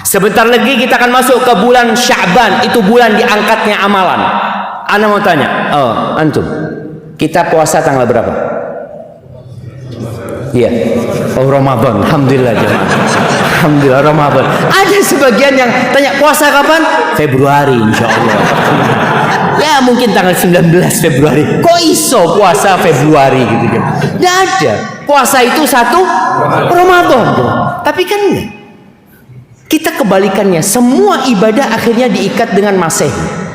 Sebentar lagi kita akan masuk ke bulan Sya'ban, itu bulan diangkatnya amalan. Ana mau tanya, antum, kita puasa tanggal berapa? Iya. Oh, Ramadan. Alhamdulillah jemaah. Alhamdulillah Ramadan. Ada sebagian yang tanya puasa kapan? Februari insya Allah. Ya mungkin tanggal 19 Februari. Kok iso puasa Februari gitu kan? Tidak ada. Puasa itu 1 Ramadan. Tapi kan enggak. Kita kebalikannya. Semua ibadah akhirnya diikat dengan Masehi.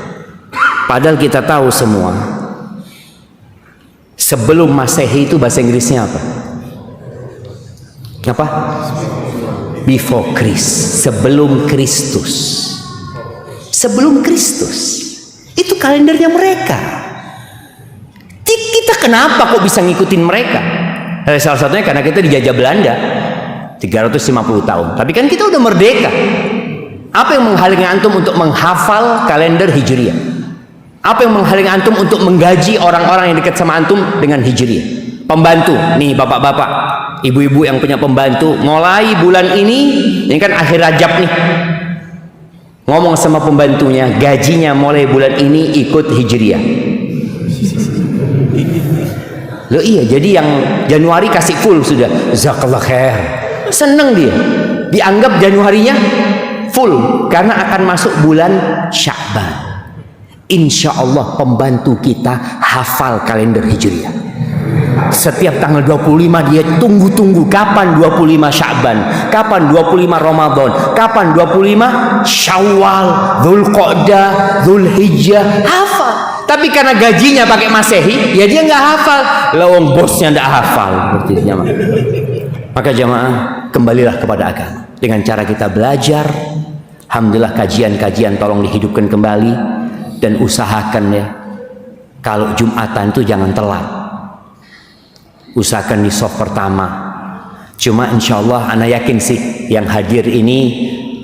Padahal kita tahu semua. Sebelum Masehi itu bahasa Inggrisnya apa? Apa? Before Christ, sebelum Kristus. Sebelum Kristus. Itu kalendernya mereka. Kita kenapa kok bisa ngikutin mereka? Salah satunya karena kita dijajah Belanda 350 tahun. Tapi kan kita udah merdeka. Apa yang menghalangi antum untuk menghafal kalender Hijriah? Apa yang menghalangi antum untuk menggaji orang-orang yang dekat sama antum dengan Hijriah? Pembantu, nih bapak-bapak, ibu-ibu yang punya pembantu, mulai bulan ini kan akhir Rajab nih, ngomong sama pembantunya, gajinya mulai bulan ini ikut Hijriah. Loh iya, jadi yang Januari kasih full sudah, jazakallah khair, seneng dia, dianggap Januarinya full karena akan masuk bulan Sya'ban. Insya Allah pembantu kita hafal kalender Hijriah. Setiap tanggal 25 dia tunggu-tunggu kapan 25 Sya'ban, kapan 25 Ramadan, kapan 25 Syawal, Dzulqa'dah, Dzulhijjah, hafal. Tapi karena gajinya pakai Masehi, ya dia nggak hafal. Lawang bosnya nggak hafal. Maka jamaah, kembalilah kepada agama dengan cara kita belajar. Alhamdulillah kajian-kajian tolong dihidupkan kembali dan usahakan ya. Kalau Jumatan itu jangan telat. Usahakan di soft pertama. Cuma insya Allah ana yakin sih yang hadir ini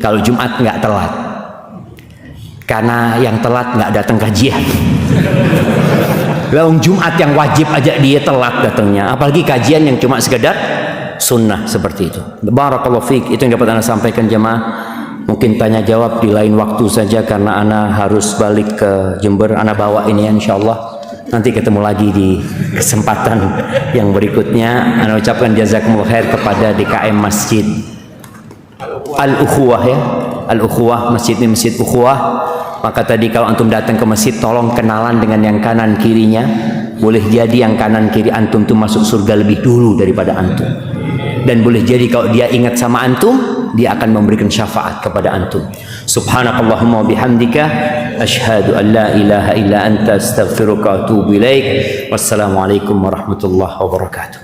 kalau Jumat nggak telat, karena yang telat nggak datang kajian. Laung Jumat yang wajib aja dia telat datangnya, apalagi kajian yang cuma sekedar sunnah seperti itu. Barakallahu fiik. Itu yang dapat ana sampaikan jemaah. Mungkin tanya jawab di lain waktu saja karena ana harus balik ke Jember. Ana bawa ini insya Allah. Nanti ketemu lagi di kesempatan yang berikutnya. Ana ucapkan jazakumullah khair kepada DKM Masjid Al-Ukhuwah ya. Al-Ukhuwah, masjid ini masjid Ukhuwah. Maka tadi kalau antum datang ke masjid tolong kenalan dengan yang kanan kirinya. Boleh jadi yang kanan kiri antum itu masuk surga lebih dulu daripada antum. Dan boleh jadi kalau dia ingat sama antum, dia akan memberikan syafaat kepada antum. Subhanakallahumma wa bihamdika asyhadu an la ilaha illa anta astaghfiruka wa atubu ilaik. Wassalamualaikum warahmatullahi wabarakatuh.